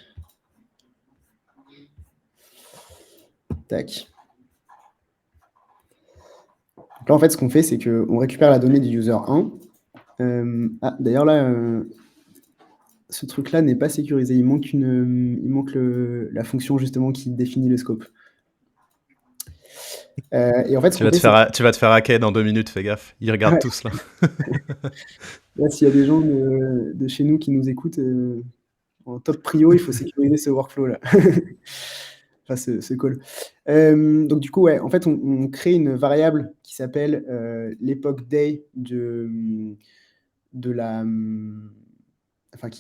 Tac. Donc là, en fait, ce qu'on fait, c'est qu'on récupère la donnée du user 1. D'ailleurs, là, ce truc-là n'est pas sécurisé. Il manque la fonction, justement, qui définit le scope. Et en fait, Tu vas te faire hacker dans 2 minutes, fais gaffe. Ils regardent tous, là. Là, s'il y a des gens de chez nous qui nous écoutent, en top prio, il faut sécuriser ce workflow-là. Enfin, ce call. Donc, du coup, ouais, en fait, on crée une variable qui s'appelle l'époque day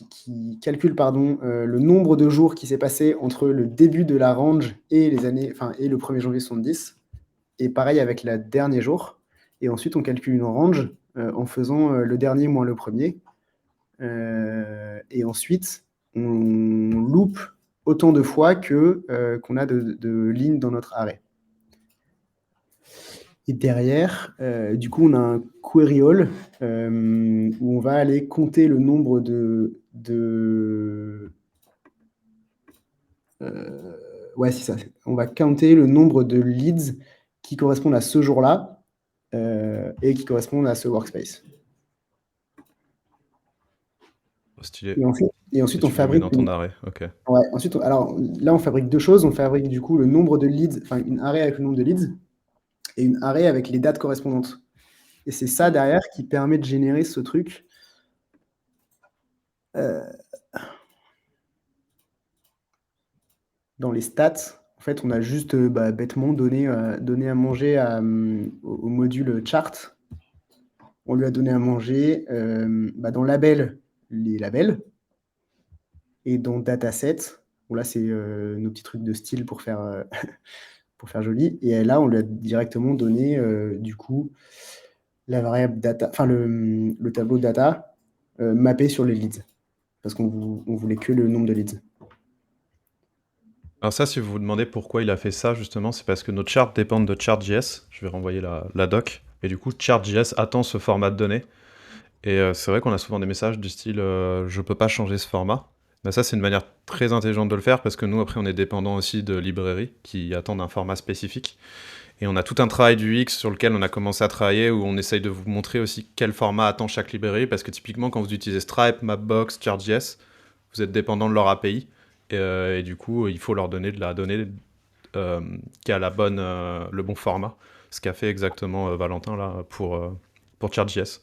qui calcule, le nombre de jours qui s'est passé entre le début de la range et et le 1er janvier 70. Et pareil avec le dernier jour. Et ensuite, on calcule une range en faisant le dernier moins le premier. Et ensuite, on loupe autant de fois qu'on a de lignes dans notre arrêt. Et derrière, du coup, on a un query all où on va aller compter le nombre ouais, c'est ça. On va compter le nombre de leads qui correspondent à ce jour-là et qui correspondent à ce workspace. Stylé. Et ensuite, Et on tu le mets fabrique. dans ton arrêt. Ok. Ouais, ensuite, alors là, on fabrique deux choses. On fabrique du coup le nombre de leads, enfin une array avec le nombre de leads et une array avec les dates correspondantes. Et c'est ça derrière qui permet de générer ce truc. Dans les stats, en fait, on a juste bêtement donné à manger au module chart. On lui a donné à manger dans label, les labels. Et dans dataset, bon là, c'est nos petits trucs de style pour faire, pour faire joli. Et là, on lui a directement donné, du coup, la variable data, enfin le tableau data mappé sur les leads. Parce qu'on voulait que le nombre de leads. Alors ça, si vous vous demandez pourquoi il a fait ça, justement, c'est parce que nos charts dépendent de Chart.js. Je vais renvoyer la doc. Et du coup, Chart.js attend ce format de données. Et c'est vrai qu'on a souvent des messages du style je peux pas changer ce format. Mais ça, c'est une manière très intelligente de le faire parce que nous, après, on est dépendant aussi de librairies qui attendent un format spécifique. Et on a tout un travail du UX sur lequel on a commencé à travailler où on essaye de vous montrer aussi quel format attend chaque librairie parce que typiquement, quand vous utilisez Stripe, Mapbox, Chart.js, vous êtes dépendant de leur API. Et du coup, il faut leur donner de la donnée qui a le bon format. Ce qu'a fait exactement Valentin là pour Chart.js.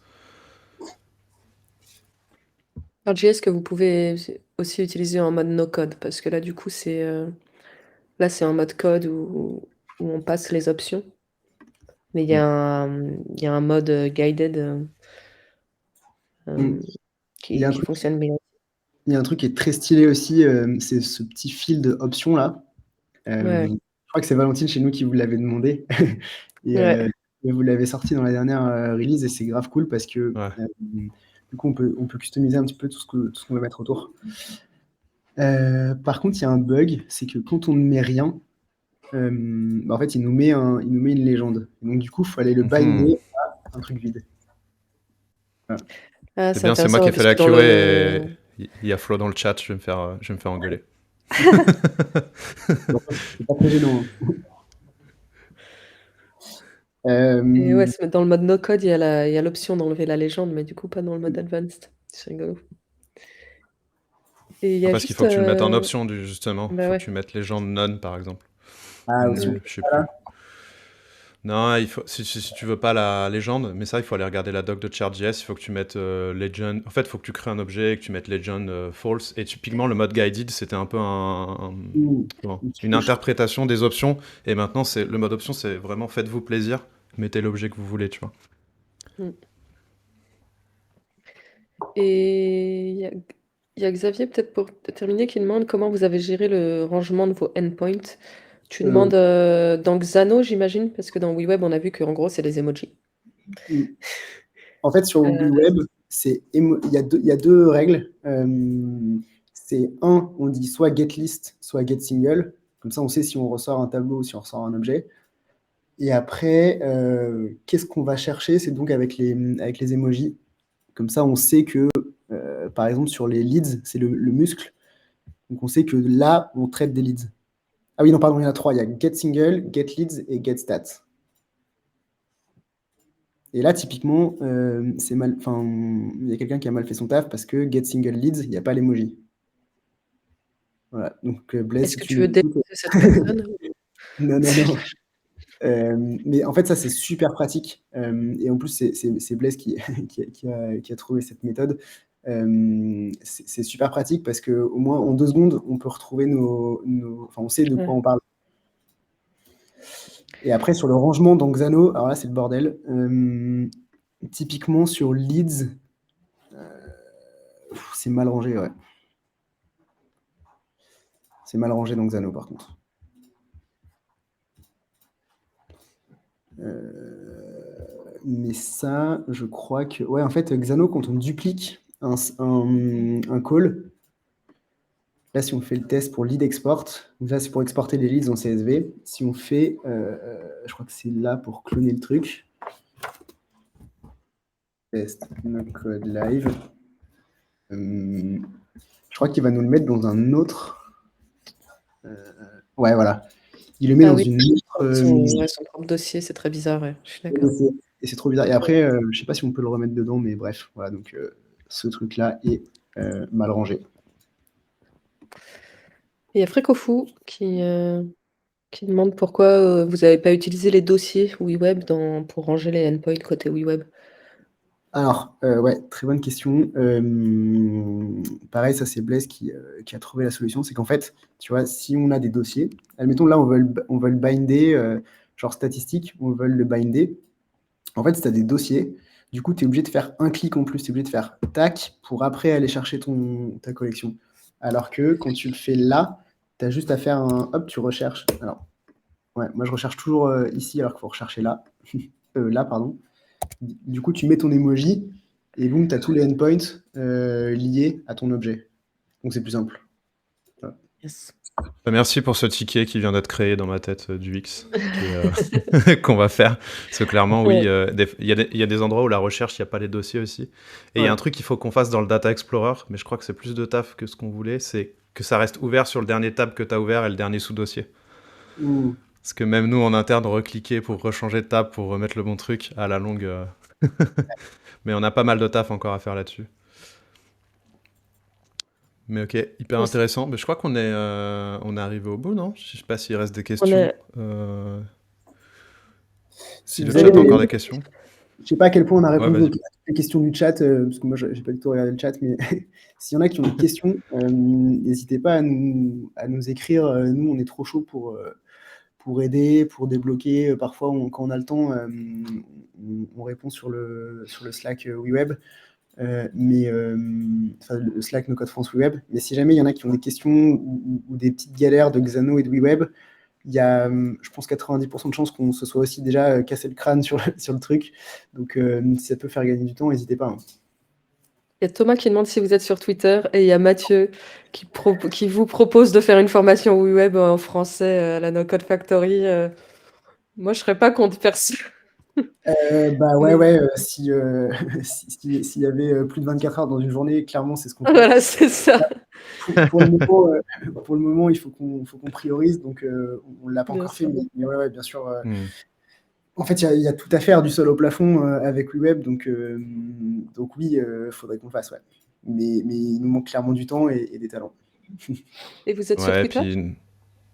Node.js que vous pouvez aussi utiliser en mode no-code, parce que là, du coup, là, c'est un mode code où on passe les options. Mais il y a un mode guided Mm. Il y a un qui truc, fonctionne bien. il y a un truc qui est très stylé aussi, c'est ce petit fil de options là. Ouais. Je crois que c'est Valentine chez nous qui vous l'avait demandé. Ouais. Et vous l'avez sorti dans la dernière release et c'est grave cool parce que Ouais. du coup, on peut customiser un petit peu tout ce qu'on veut mettre autour. Par contre, il y a un bug, c'est que quand on ne met rien, en fait, il nous met une légende. Donc, du coup, il faut aller le binder à un truc vide. Voilà. Ah, C'est c'est bien, c'est moi qui intéressant ai fait parce la que dans QA et le... il y a Flo dans le chat, je vais me faire engueuler. Donc, c'est pas très gênant. Et ouais, Hein. dans le mode no-code, il y a l'option d'enlever la légende, mais du coup, pas dans le mode advanced. C'est rigolo. Et il y a Parce qu'il juste... faut que tu le mettes en option, justement. Il Bah faut que ouais. tu mettes les gens none, par exemple. Ah, aussi, on Mais peut je sais faire ça, plus. là. Non, si tu veux pas la légende, mais ça, il faut aller regarder la doc de Chart.js. Il faut que tu mettes legend. En fait, il faut que tu crées un objet et que tu mettes legend false. Et typiquement, le mode guided, c'était un peu Un petit une peu chiant. interprétation des options. Et maintenant, le mode option, c'est vraiment faites-vous plaisir. Mettez l'objet que vous voulez, tu vois. Mm. Et il y a Xavier, peut-être pour terminer, qui demande comment vous avez géré le rangement de vos endpoints. Tu Euh, demandes dans Xano, j'imagine, parce que dans WeWeb, on a vu qu'en gros, c'est des emojis. En fait, sur Euh, WeWeb, il y a deux règles. C'est on dit soit getList, soit getSingle. Comme ça, on sait si on ressort un tableau ou si on ressort un objet. Et après, qu'est-ce qu'on va chercher? C'est donc avec les emojis. Comme ça, on sait que, par exemple, sur les leads, c'est le muscle. Donc, on sait que là, on traite des leads. Ah oui, non, pardon, il y en a trois. Il y a getSingle, getLeads et getStats. Et là, typiquement, c'est mal. Enfin, il y a quelqu'un qui a mal fait son taf parce que get single leads, il n'y a pas l'emoji. Voilà. Donc, Blaise, Est-ce si que tu tu veux nous écoutes. dénoncer cette personne? Non, non, non. Mais en fait, ça, c'est super pratique. Et en plus, c'est Blaise qui a trouvé cette méthode. C'est super pratique parce qu'au moins, en 2 secondes, on peut retrouver Enfin, on sait de quoi Ouais. on parle. Et après, sur le rangement dans Xano, alors là, c'est le bordel. Typiquement, sur leads, c'est mal rangé, ouais. C'est mal rangé dans Xano, par contre. Mais ça, je crois que... Ouais, en fait, Xano, quand on duplique un call, là, si on fait le test pour lead export, là, c'est pour exporter les leads en CSV. Si on fait... je crois que c'est là pour cloner le truc. Test no code live. Je crois qu'il va nous le mettre dans un autre... ouais, voilà. Il le met Ah dans oui, une autre... son propre dossier, c'est très bizarre, ouais. Je suis d'accord. et c'est trop bizarre. Et après, je sais pas si on peut le remettre dedans, mais bref, voilà. Donc, ce truc-là est mal rangé. Et il y a Frécofou qui demande pourquoi, vous n'avez pas utilisé les dossiers WeWeb pour ranger les endpoints côté WeWeb? Alors, ouais, très bonne question. Pareil, ça c'est Blaise qui a trouvé la solution. C'est qu'en fait, tu vois, si on a des dossiers, admettons là, on veut le binder, genre statistique, on veut le binder. En fait, si tu as des dossiers, du coup, tu es obligé de faire un clic en plus. Tu es obligé de faire tac pour après aller chercher ta collection. Alors que quand tu le fais là, tu as juste à faire un hop, tu recherches. Alors, ouais, moi je recherche toujours ici alors qu'il faut rechercher là. Là, pardon. Du coup, tu mets ton emoji et boum, tu as tous les endpoints liés à ton objet. Donc c'est plus simple. Voilà. Yes. Merci pour ce ticket qui vient d'être créé dans ma tête du X, qu'on va faire. Parce que clairement, oui, Ouais. il y a des endroits où la recherche, il n'y a pas les dossiers aussi. Et il y a un truc qu'il faut qu'on fasse dans le Data Explorer, mais je crois que c'est plus de taf que ce qu'on voulait, c'est que ça reste ouvert sur le dernier tab que tu as ouvert et le dernier sous-dossier. Mmh. Parce que même nous, en interne, recliquer pour rechanger de tab, pour remettre le bon truc, à la longue... Mais on a pas mal de taf encore à faire là-dessus. Mais ok, hyper On intéressant. Mais je crois qu'on est arrivé au bout, non? Je sais pas s'il reste des on questions. est Si Si le vous chat avez a encore des questions. Je sais pas à quel point on a Ouais, répondu vas-y. à toutes les questions du chat, parce que moi, j'ai pas du tout regardé le chat, mais s'il y en a qui ont des questions, n'hésitez pas à nous écrire. Nous, on est trop chaud pour aider, pour débloquer. Parfois, quand on a le temps, on répond sur le Slack WeWeb, enfin, le Slack No Code France WeWeb. Mais si jamais il y en a qui ont des questions ou des petites galères de Xano et de WeWeb, il y a, je pense, 90% de chances qu'on se soit aussi déjà cassé le crâne sur le truc. Donc, si ça peut faire gagner du temps, n'hésitez pas. Hein. Il y a Thomas qui demande si vous êtes sur Twitter et il y a Mathieu qui vous propose de faire une formation WeWeb en français à la No Code Factory. Moi, je serais pas contre perso. Bah Mais ouais, s'il y avait plus de 24 heures dans une journée, clairement, c'est ce qu'on fait. voilà, c'est ça. Pour le moment, il faut qu'on priorise, donc on ne l'a pas Bien encore fait, sûr. mais ouais, bien sûr. Hmm. En fait, il y a tout à faire du sol au plafond avec WeWeb, donc oui, il faudrait qu'on le fasse, ouais. Mais il nous manque clairement du temps et des talents. Et vous êtes sur Ouais, Twitter? puis...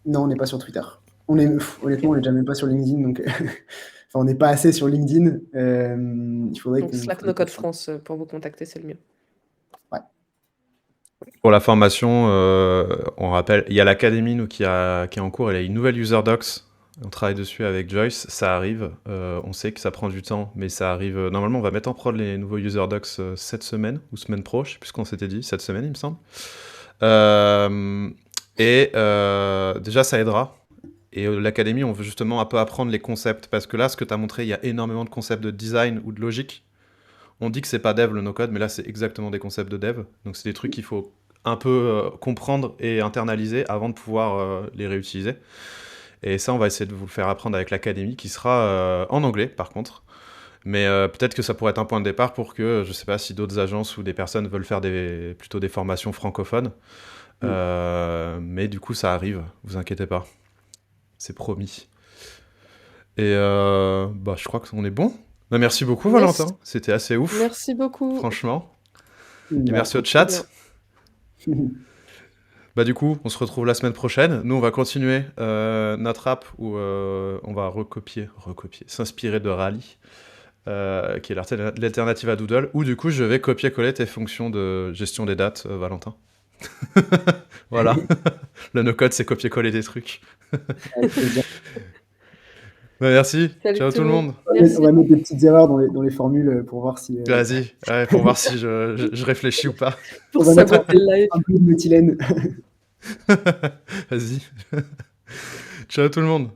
Non, on n'est pas sur Twitter. Honnêtement, on n'est déjà même pas sur LinkedIn, donc enfin, on n'est pas assez sur LinkedIn. Il faudrait Donc qu'on Slack No Code France pour vous contacter, c'est le mieux. Ouais. Pour la formation, on rappelle, il y a l'académie nous qui est en cours, elle a une nouvelle user docs. On travaille dessus avec Joyce, ça arrive. On sait que ça prend du temps, mais ça arrive. Normalement, on va mettre en prod les nouveaux user docs cette semaine ou semaine pro, je sais plus ce qu'on s'était dit, cette semaine, il me semble. Déjà, ça aidera. Et l'académie, on veut justement un peu apprendre les concepts, parce que là, ce que tu as montré, il y a énormément de concepts de design ou de logique. On dit que c'est pas dev le no-code, mais là, c'est exactement des concepts de dev. Donc, c'est des trucs qu'il faut un peu comprendre et internaliser avant de pouvoir les réutiliser. Et ça, on va essayer de vous le faire apprendre avec l'académie, qui sera en anglais, par contre. Mais peut-être que ça pourrait être un point de départ pour que, je sais pas, si d'autres agences ou des personnes veulent faire plutôt des formations francophones. Mais du coup, ça arrive, vous inquiétez pas. C'est promis. Et je crois qu'on est bon. Bah, merci beaucoup, Yes. Valentin. C'était assez ouf, Merci beaucoup. franchement. Bah, Et merci au Très chat. bien. Bah du coup, on se retrouve la semaine prochaine. Nous, on va continuer notre app où on va s'inspirer de Rally, qui est l'alternative à Doodle, où du coup, je vais copier-coller tes fonctions de gestion des dates, Valentin. Voilà. Le no-code, c'est copier-coller des trucs. avec plaisir. Bah, merci. Salut Ciao tout le monde. Merci. On va mettre des petites erreurs dans les formules pour voir si. Vas-y, ouais, pour voir si je réfléchis ou pas. Pour On va mettre saboter le live. un peu de méthylène. Vas-y. Ciao tout le monde.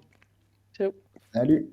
Ciao. Salut.